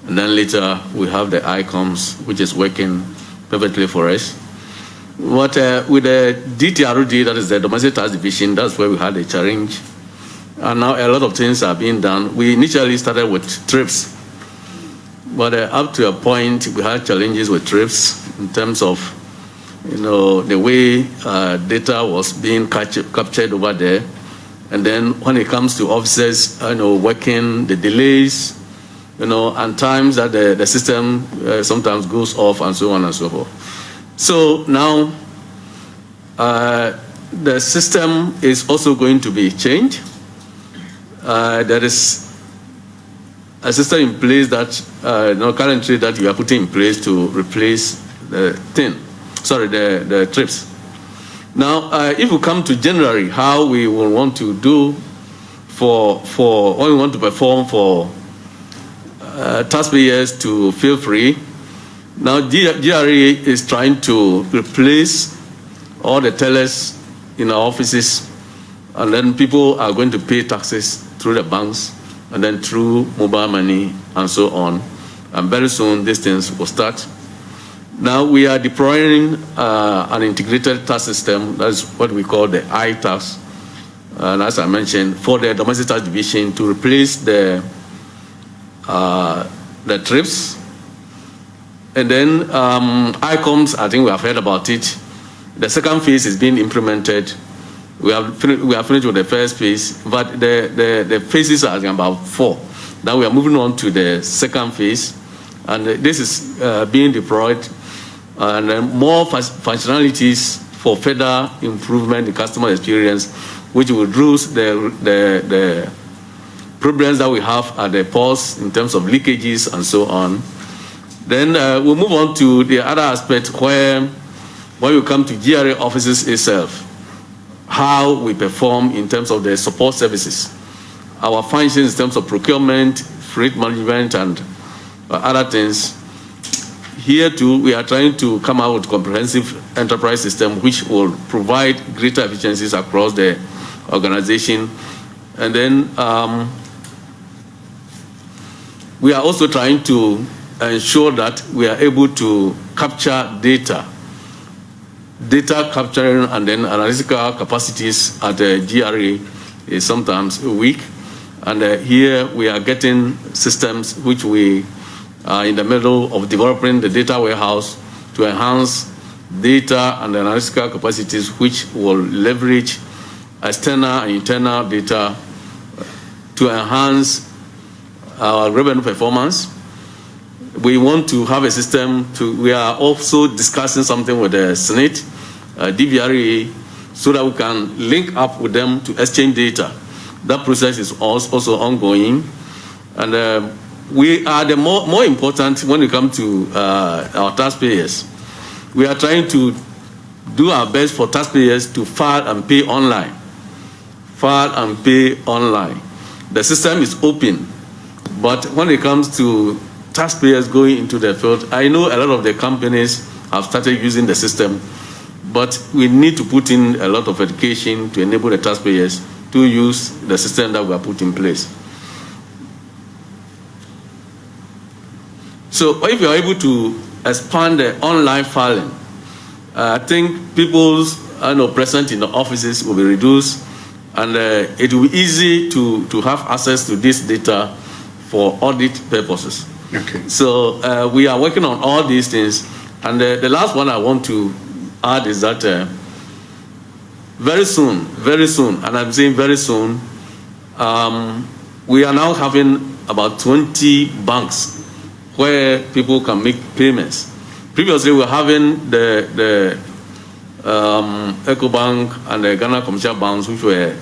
And then later we have the ICOMS, which is working perfectly for us. But with the DTRD, that is the Domestic Tax Division, that's where we had a challenge. And now a lot of things are being done. We initially started with TRIPS. But up to a point, we had challenges with TRIPS in terms of, the way data was being captured over there. And then when it comes to officers, working, the delays, and times that the system sometimes goes off and so on and so forth. So now the system is also going to be changed. There is a system in place that currently that you are putting in place to replace the TRIPS. Now, if we come to January, how we will want to do for what we want to perform for taxpayers to feel free. Now, GRA is trying to replace all the tellers in our offices, and then people are going to pay taxes through the banks and then through mobile money and so on. And very soon, these things will start. Now we are deploying an integrated tax system. That's what we call the iTax. And as I mentioned, for the Domestic Tax Division to replace the TRIPS. And then ICOMS, I think we have heard about it. The second phase is being implemented. We are finished with the first phase, but the phases are about 4. Now we are moving on to the second phase, and this is being deployed, and then more functionalities for further improvement in customer experience, which will reduce the problems that we have at the ports in terms of leakages and so on. Then we'll move on to the other aspect where when we come to GRA offices itself, how we perform in terms of the support services, our functions in terms of procurement, freight management, and other things. Here too, we are trying to come out with a comprehensive enterprise system which will provide greater efficiencies across the organization. And then we are also trying to ensure that we are able to capture data capturing and then analytical capacities at the GRA is sometimes weak. And here we are getting systems which we are in the middle of developing the data warehouse to enhance data and analytical capacities which will leverage external and internal data to enhance our revenue performance. We want to have a system we are also discussing something with the Senate, DVRA, so that we can link up with them to exchange data. That process is also ongoing. And we are the more important when it comes to our taxpayers. We are trying to do our best for taxpayers to file and pay online. File and pay online. The system is open, but when it comes to taxpayers going into the field, I know a lot of the companies have started using the system, but we need to put in a lot of education to enable the taxpayers to use the system that we have put in place. So if you are able to expand the online filing, I think people's present in the offices will be reduced, and it will be easy to have access to this data for audit purposes. Okay. So we are working on all these things. And the last one I want to add is that very soon, and I'm saying very soon, we are now having about 20 banks where people can make payments. Previously, we were having the EcoBank and the Ghana Commercial Banks, which were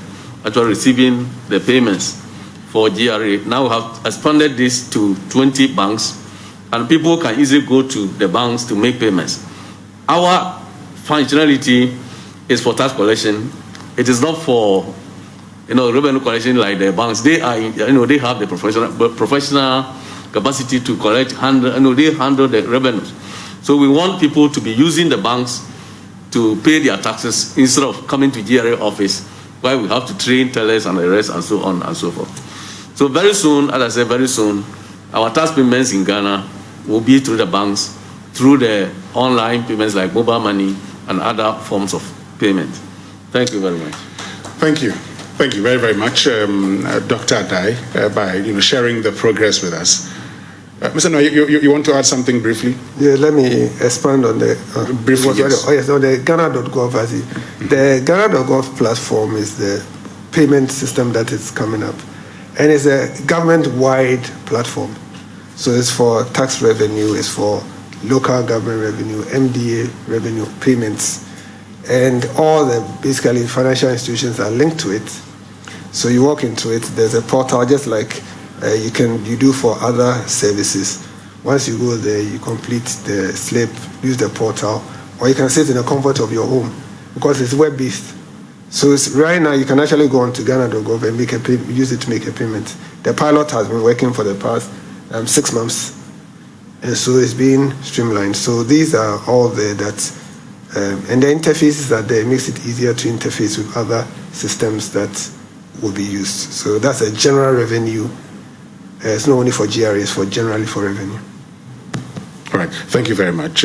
actually receiving the payments for GRA. Now we have expanded this to 20 banks, and people can easily go to the banks to make payments. Our functionality is for tax collection. It is not for revenue collection like the banks. They are they have the professional capacity to collect. They handle the revenues. So we want people to be using the banks to pay their taxes instead of coming to GRA office, where we have to train tellers and the rest and so on and so forth. So very soon, as I said, very soon, our tax payments in Ghana will be through the banks, through the online payments like mobile money and other forms of payment. Thank you very much. Thank you. Thank you very, very much, Dr. Adai, by sharing the progress with us. Mr. Noy, you want to add something briefly? Yeah, let me expand on the briefly. Yes. On the Ghana.gov. The Ghana.gov platform is the payment system that is coming up, and it's a government-wide platform. So it's for tax revenue, it's for local government revenue, MDA revenue payments, and all the basically financial institutions are linked to it. So you walk into it, there's a portal just like you do for other services. Once you go there, you complete the slip, use the portal, or you can sit in the comfort of your home because it's web-based. So right now you can actually go on to Ghana.gov and use it to make a payment. The pilot has been working for the past 6 months, and so it's being streamlined. So these are all there and the interfaces that there makes it easier to interface with other systems that will be used. So that's a general revenue. It's not only for GRA, it's generally for revenue. All right, thank you very much.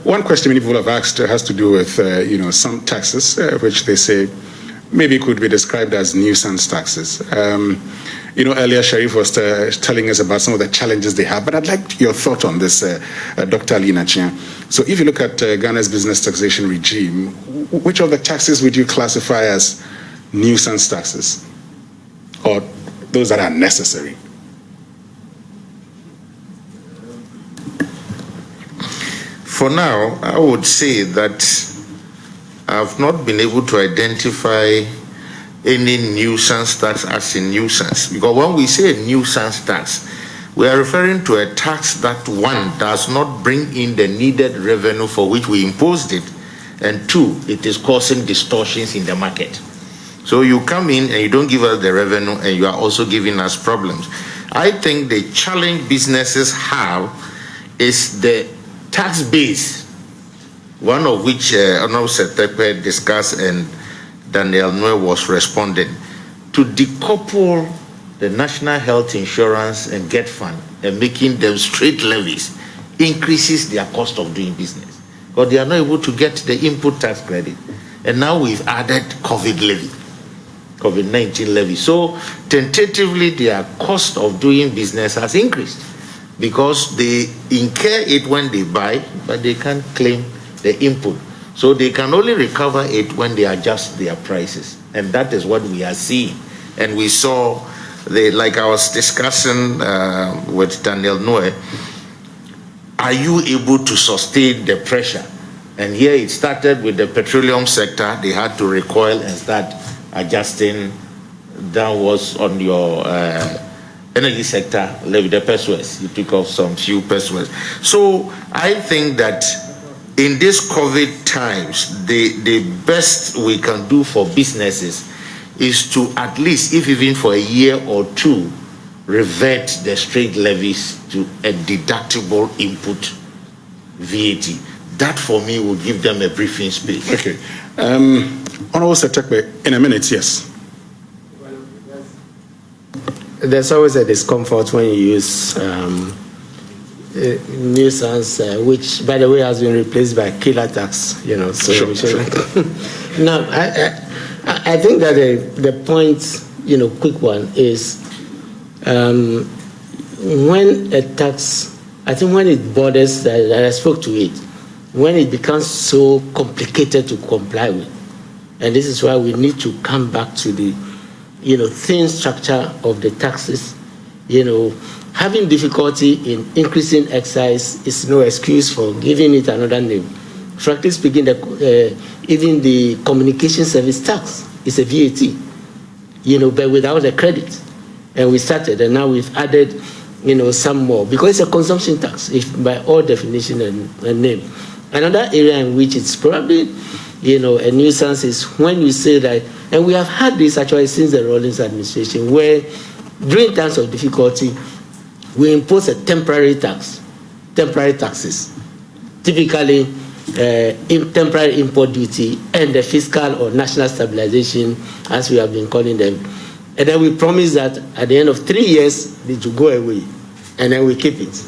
One question many people have asked has to do with some taxes, which they say maybe could be described as nuisance taxes. Earlier Sharif was telling us about some of the challenges they have, but I'd like your thought on this, Dr. Alina Chia. So if you look at Ghana's business taxation regime, which of the taxes would you classify as nuisance taxes, or those that are necessary? For now, I would say that I've not been able to identify any nuisance tax as a nuisance. Because when we say a nuisance tax, we are referring to a tax that, one, does not bring in the needed revenue for which we imposed it, and two, it is causing distortions in the market. So you come in and you don't give us the revenue and you are also giving us problems. I think the challenge businesses have is the tax base, one of which Honorable Setepe discussed and Daniel Noe was responding, to decouple the National Health Insurance and Get Fund and making them straight levies increases their cost of doing business because they are not able to get the input tax credit. And now we've added COVID-19 levy. So tentatively their cost of doing business has increased because they incur it when they buy, but they can't claim the input. So they can only recover it when they adjust their prices. And that is what we are seeing. And we saw, like I was discussing with Daniel Noe, are you able to sustain the pressure? And here it started with the petroleum sector. They had to recoil and start adjusting downwards on your energy sector levy, the PESWES. You took off some few PESWES. So I think that in this COVID times, the best we can do for businesses is to at least, if even for a year or two, revert the straight levies to a deductible input VAT. That for me would give them a breathing space. Okay. Honorable Setekbe, in a minute, yes. There's always a discomfort when you use nuisance, which, by the way, has been replaced by killer tax. You know, so Sure. Now, I think that the point, quick one is when a tax, I think when it borders, I spoke to it, when it becomes so complicated to comply with, and this is why we need to come back to the thin structure of the taxes. Having difficulty in increasing excise is no excuse for giving it another name. Frankly speaking, even the communication service tax is a VAT, but without a credit. And we started, and now we've added, some more, because it's a consumption tax, if by all definition and name. Another area in which it's probably, a nuisance is when you say that, and we have had this actually since the Rawlings administration, where during times of difficulty, we impose a temporary taxes, typically temporary import duty and the fiscal or national stabilization, as we have been calling them. And then we promise that at the end of 3 years, it will go away, and then we keep it.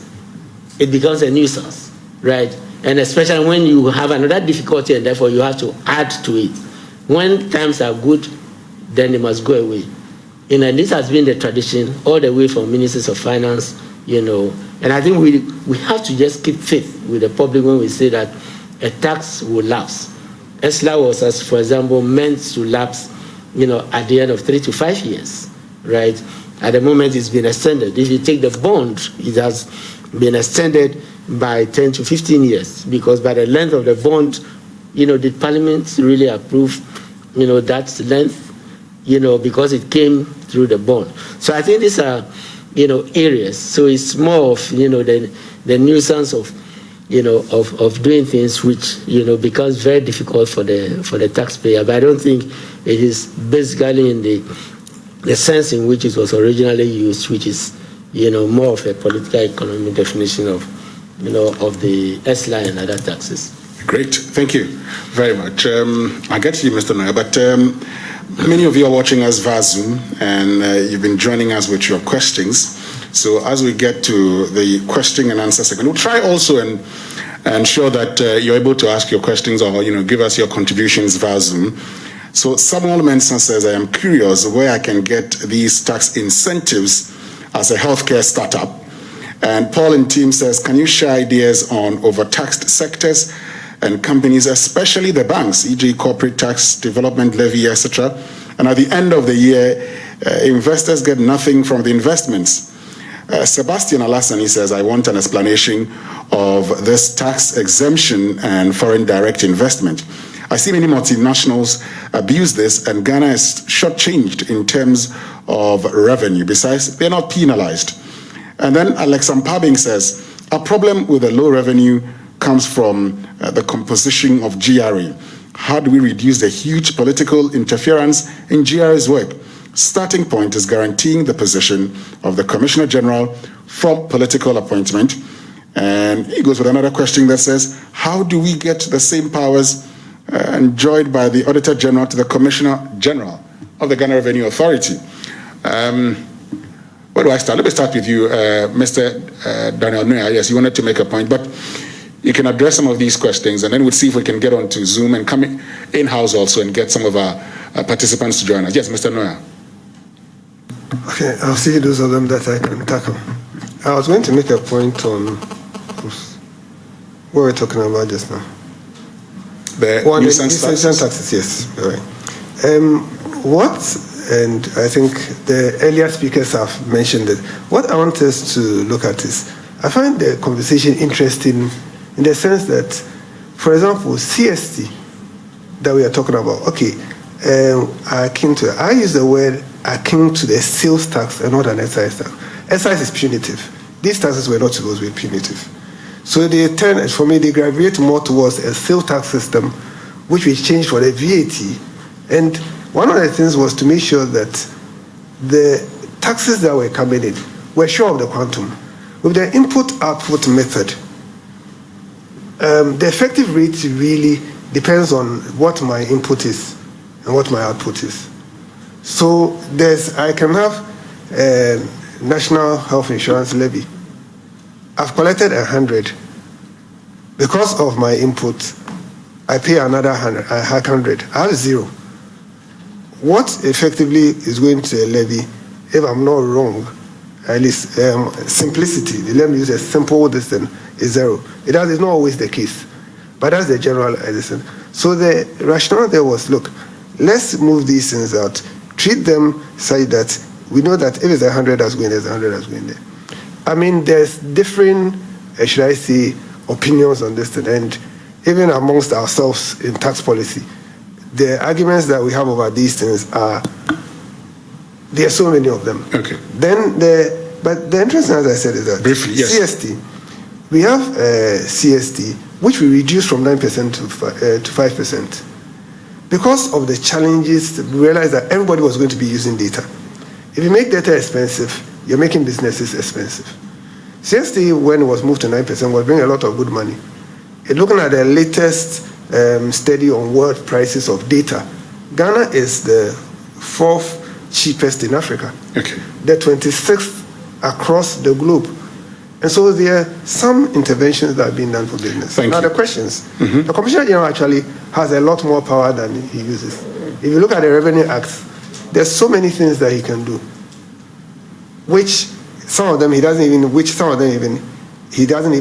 It becomes a nuisance, right? And especially when you have another difficulty and therefore you have to add to it. When times are good, then it must go away. And this has been the tradition all the way from ministers of finance, And I think we have to just keep faith with the public when we say that a tax will lapse. ESLA was, as for example, meant to lapse, at the end of 3 to 5 years, right? At the moment, it's been extended. If you take the bond, it has been extended by 10 to 15 years, because by the length of the bond, did Parliament really approve, that length, because it came through the bond. So I think these are, areas. So it's more of, the nuisance of, of doing things which, becomes very difficult for the taxpayer. But I don't think it is basically in the sense in which it was originally used, which is, more of a political economic definition of, of the ESLA and other taxes. Great, thank you very much. I'll get to you, Mr. Noya, but many of you are watching us via Zoom, and you've been joining us with your questions. So as we get to the question and answer segment, we'll try also and ensure that you're able to ask your questions or give us your contributions via Zoom. So Samuel Menson says, I am curious where I can get these tax incentives as a healthcare startup. And Paul and team says, can you share ideas on overtaxed sectors and companies, especially the banks, e.g. corporate tax, development levy, etc. And at the end of the year, investors get nothing from the investments. Sebastian Alassani says, I want an explanation of this tax exemption and foreign direct investment. I see many multinationals abuse this, and Ghana is shortchanged in terms of revenue. Besides, they're not penalized. And then Alex Ampabing says, a problem with the low revenue comes from the composition of GRA. How do we reduce the huge political interference in GRA's work? Starting point is guaranteeing the position of the Commissioner General from political appointment. And he goes with another question that says, how do we get the same powers enjoyed by the Auditor General to the Commissioner General of the Ghana Revenue Authority? Where do I start? Let me start with you, Mr. Daniel Noya. Yes, you wanted to make a point, but you can address some of these questions, and then we'll see if we can get onto Zoom and come in-house also and get some of our participants to join us. Yes, Mr. Noya. Okay, I'll see those of them that I can tackle. I was going to make a point on what we're talking about just now. The nuisance taxes, yes. All right. And I think the earlier speakers have mentioned it. What I want us to look at is, I find the conversation interesting in the sense that, for example, CST that we are talking about, okay, I use the word akin to the sales tax and not an excise tax. excise is punitive. These taxes were not supposed to be punitive. So they gravitate more towards a sales tax system, which we changed for the VAT. And one of the things was to make sure that the taxes that were coming in were sure of the quantum. With the input-output method, the effective rate really depends on what my input is and what my output is. So I can have a national health insurance levy. I've collected 100. Because of my input, I pay another 100. I have 0. What effectively is going to a levy, if I'm not wrong, at least simplicity, let me use a simple distance, is 0. It's not always the case, but that's the general distance. So the rationale there was, look, let's move these things out, treat them such that we know that if it's 100 that's going there, there's 100 that's going there. I mean, there's different, should I say, opinions on this thing, and even amongst ourselves in tax policy, the arguments that we have over these things there are so many of them. Okay. But the interesting, as I said, is that briefly, yes. CST, we have CST, which we reduced from 9% to 5%. Because of the challenges, we realized that everybody was going to be using data. If you make data expensive, you're making businesses expensive. CST, when it was moved to 9%, was bringing a lot of good money. Looking at the latest study on world prices of data, Ghana is the 4th cheapest in Africa. Okay. The 26th across the globe. And so there are some interventions that are being done for business. Thank now you. The questions. The Commissioner General actually has a lot more power than he uses. If you look at the Revenue Act, there's so many things that he can do, which some of them he doesn't even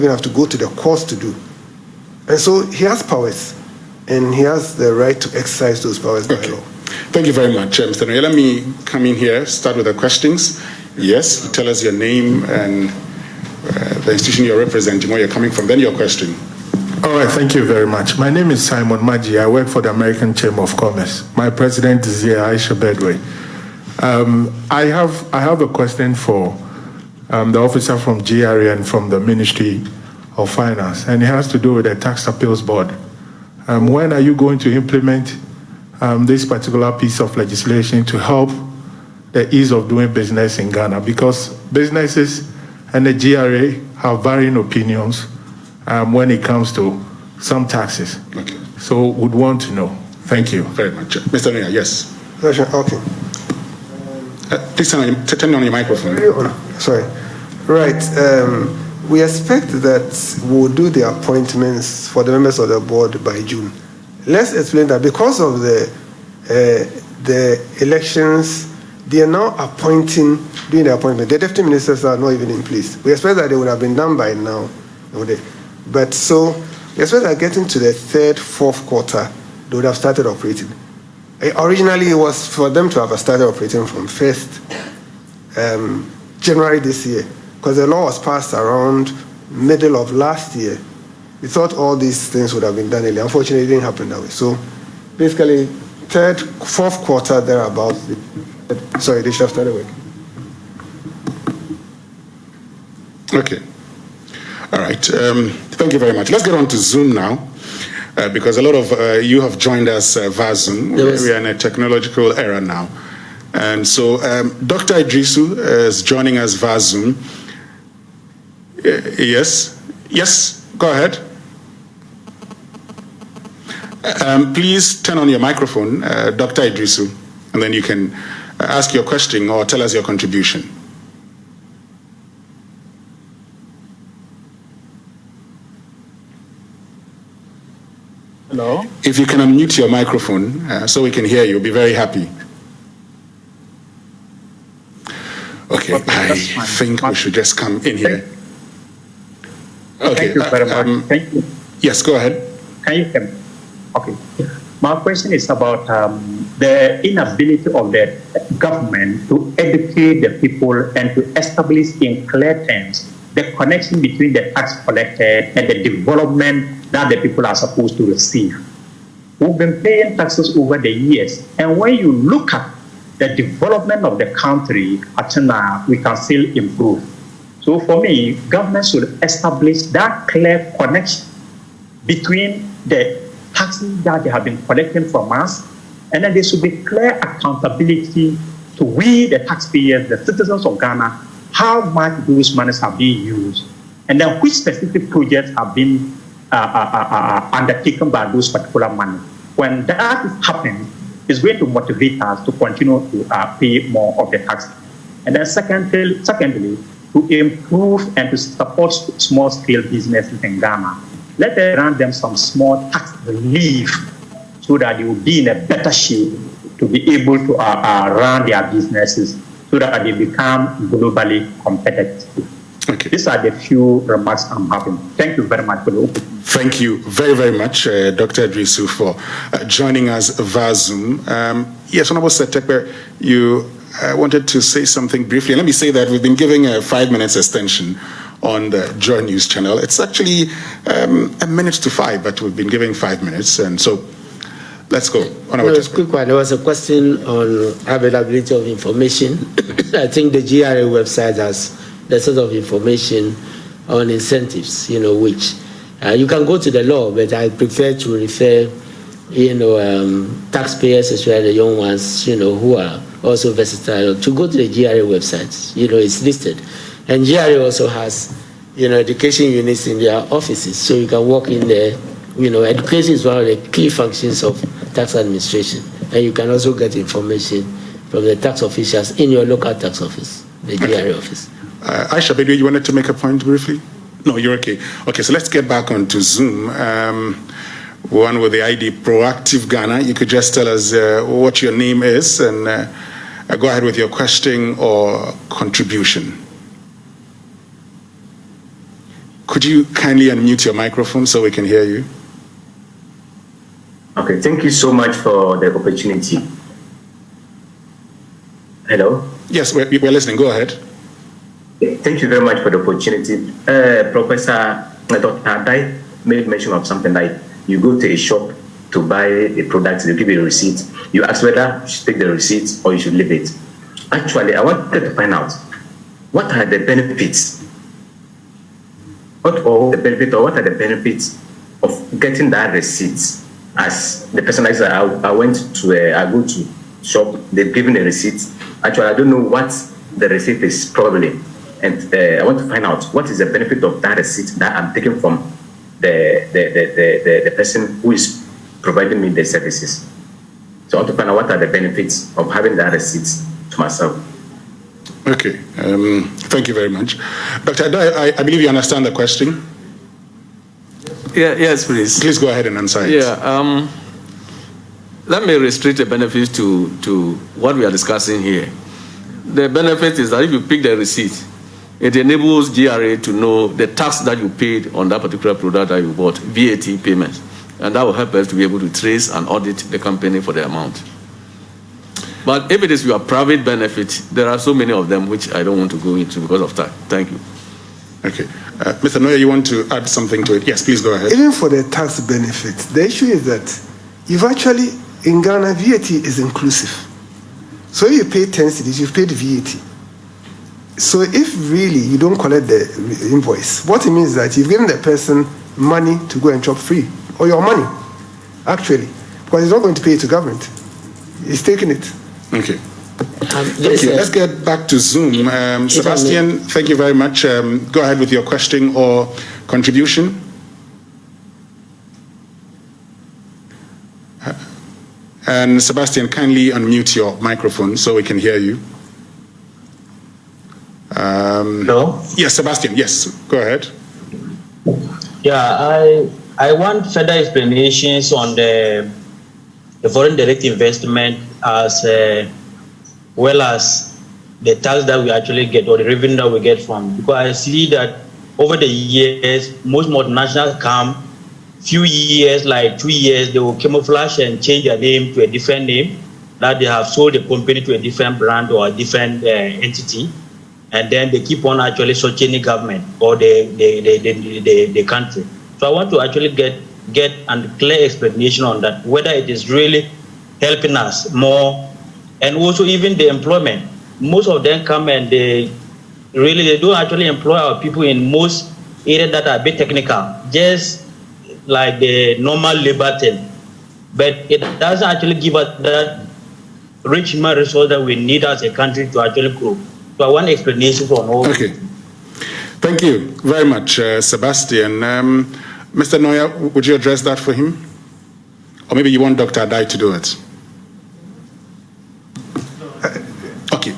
have to go to the courts to do. And so he has powers, and he has the right to exercise those powers by law. Thank you very much, Mr. Noya. Let me come in here, start with the questions. Yes, tell us your name and the institution you're representing, where you're coming from, then your question. All right, thank you very much. My name is Simon Maggi. I work for the American Chamber of Commerce. My president is here, Aisha Bedway. I have a question for the officer from GRA and from the Ministry of Finance, and it has to do with the Tax Appeals Board. When are you going to implement this particular piece of legislation to help the ease of doing business in Ghana? Because businesses and the GRA have varying opinions when it comes to some taxes. Okay. So would want to know. Thank you. Very much. Mr. Noya, yes. Okay. Please turn on your microphone. Sorry. Right. We expect that we'll do the appointments for the members of the board by June. Let's explain that because of the elections, they are now doing the appointment. The deputy ministers are not even in place. We expect that they would have been done by now. But so we expect that getting to the 3rd, 4th quarter, they would have started operating. Originally, it was for them to have started operating from 1st January this year, because the law was passed around middle of last year. We thought all these things would have been done earlier. Unfortunately, it didn't happen that way. So basically, 3rd, 4th quarter, thereabouts, they should have started working. Okay. All right. Thank you very much. Let's get on to Zoom now, because a lot of you have joined us via Zoom. Yes. We are in a technological era now. And so Dr. Idrisu is joining us via Zoom. Yes. Yes, go ahead. Please turn on your microphone, Dr. Idrisu, and then you can ask your question or tell us your contribution. Hello? If you can unmute your microphone so we can hear you, we'll be very happy. Okay, I think we should just come in here. Okay. Thank you very much. Thank you. Yes, go ahead. Can you hear me? Okay. My question is about the inability of the government to educate the people and to establish in clear terms the connection between the tax collected and the development that the people are supposed to receive. We've been paying taxes over the years, and when you look at the development of the country, I think we can still improve. So for me, government should establish that clear connection between the taxes that they have been collecting from us, and then there should be clear accountability to we, the taxpayers, the citizens of Ghana, how much those monies have been used, and then which specific projects have been undertaken by those particular money. When that happens, it's going to motivate us to continue to pay more of the tax. And then secondly, to improve and to support small-scale businesses in Ghana. Let them grant them some small tax relief so that they will be in a better shape to be able to run their businesses so that they become globally competitive. Okay. These are the few remarks I'm having. Thank you very much for the opportunity. Thank you very, very much, Dr. Idrisu, for joining us via Zoom. Yes, Honorable Setekpe, you wanted to say something briefly. Let me say that we've been giving a 5 minutes extension on the Joy News channel. It's actually a minute to 5, but we've been giving 5 minutes. And so let's go. No, quick one. There was a question on availability of information. I think the GRA website has the sort of information on incentives, which you can go to the law, but I prefer to refer, taxpayers, especially the young ones, who are also versatile, to go to the GRA website. It's listed. And GRA also has, education units in their offices, so you can walk in there. Education is one of the key functions of tax administration, and you can also get information from the tax officials in your local tax office, the GRA office. Aisha Bedwe, you wanted to make a point briefly? No, you're okay. Okay, so let's get back onto Zoom. One with the ID Proactive Ghana. You could just tell us what your name is and go ahead with your question or contribution. Could you kindly unmute your microphone so we can hear you? Okay, thank you so much for the opportunity. Hello? Yes, we're listening. Go ahead. Thank you very much for the opportunity. Professor Dr. Adai made mention of something like you go to a shop to buy a product, they give you a receipt. You ask whether you should take the receipt or you should leave it. Actually, I wanted to find out what are the benefits? What are the benefits of getting that receipt? As the person I said, I go to shop, they've given a receipt. Actually, I don't know what the receipt is probably. And I want to find out what is the benefit of that receipt that I'm taking from the person who is providing me the services. So I want to find out what are the benefits of having that receipt to myself. Okay, thank you very much. Dr. Adai, I believe you understand the question. Yeah, yes, please. Please go ahead and answer it. Yeah, let me restrict the benefits to what we are discussing here. The benefit is that if you pick the receipt, it enables GRA to know the tax that you paid on that particular product that you bought, VAT payments. And that will help us to be able to trace and audit the company for the amount. But if it is your private benefit, there are so many of them which I don't want to go into because of tax. Thank you. Okay. Mr. Noya, you want to add something to it? Yes, please go ahead. Even for the tax benefits, the issue is that you've actually, in Ghana, VAT is inclusive. So if you pay 10 cedis, you've paid VAT. So if really you don't collect the invoice, what it means is that you've given the person money to go and chop free, or your money, actually, because he's not going to pay it to government. He's taking it. Okay. Thank you. Let's get back to Zoom. Sebastian, thank you very much. Go ahead with your question or contribution. And Sebastian, kindly unmute your microphone so we can hear you. Hello? Yes, Sebastian, yes, go ahead. Yeah, I want further explanations on the foreign direct investment as well as the tax that we actually get or the revenue that we get from. Because I see that over the years, most multinationals come, few years, like 2 years, they will camouflage and change their name to a different name, that they have sold the company to a different brand or a different entity. And then they keep on actually searching the government or the country. So I want to actually get a clear explanation on that, whether it is really helping us more and also even the employment. Most of them come and they don't actually employ our people in most areas that are a bit technical, just like the normal labor thing. But it doesn't actually give us that rich human resource that we need as a country to actually grow. So I want explanation for all. Okay. Thank you very much, Sebastian. Mr. Noya, would you address that for him? Or maybe you want Dr. Adai to do it? Okay.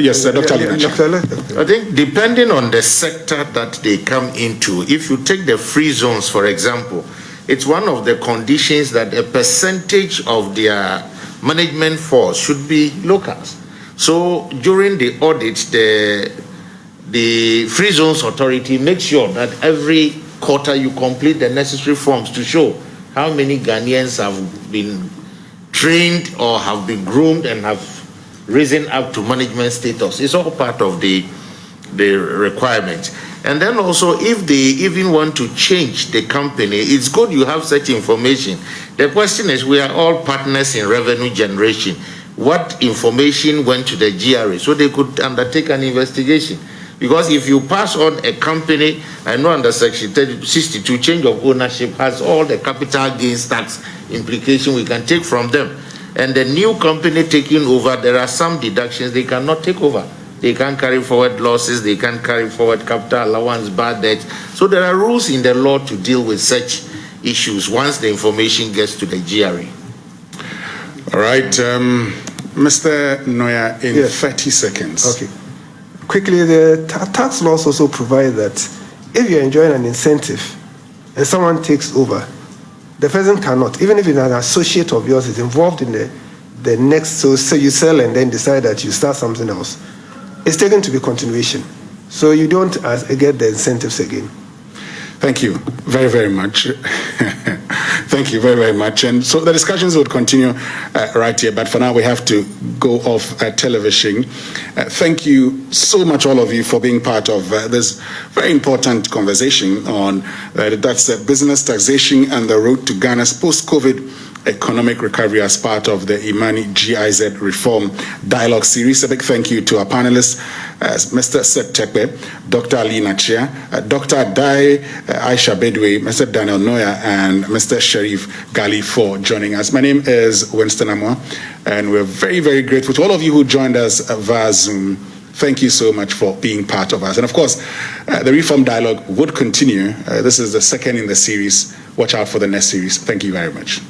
Yes, Dr. Alinachi. I think depending on the sector that they come into, if you take the free zones, for example, it's one of the conditions that a percentage of their management force should be locals. So during the audit, the Free Zones Authority makes sure that every quarter you complete the necessary forms to show how many Ghanaians have been trained or have been groomed and have risen up to management status. It's all part of the requirement. And then also, if they even want to change the company, it's good you have such information. The question is, we are all partners in revenue generation. What information went to the GRA so they could undertake an investigation? Because if you pass on a company, I know under Section 62, change of ownership has all the capital gains tax implication we can take from them. And the new company taking over, there are some deductions they cannot take over. They can't carry forward losses, they can't carry forward capital allowance, bad debt. So there are rules in the law to deal with such issues once the information gets to the GRA. All right, Mr. Noya, in 30 seconds. Okay. Quickly, the tax laws also provide that if you're enjoying an incentive and someone takes over, the person cannot, even if it's an associate of yours is involved in the next, so you sell and then decide that you start something else, it's taken to be continuation. So you don't get the incentives again. Thank you very, very much. Thank you very, very much. And so the discussions would continue right here, but for now we have to go off television. Thank you so much, all of you, for being part of this very important conversation on that's business taxation and the road to Ghana's post-COVID economic recovery as part of the IMANI-GIZ reform dialogue series. A big thank you to our panelists, Mr. Seth Tekpe, Dr. Alinachi, Dr. Adai Aisha Bedwe, Mr. Daniel Noya, and Mr. Sharif Gali for joining us. My name is Winston Amwa, and we're very, very grateful to all of you who joined us via Zoom. Thank you so much for being part of us. And of course, the reform dialogue would continue. This is the second in the series. Watch out for the next series. Thank you very much.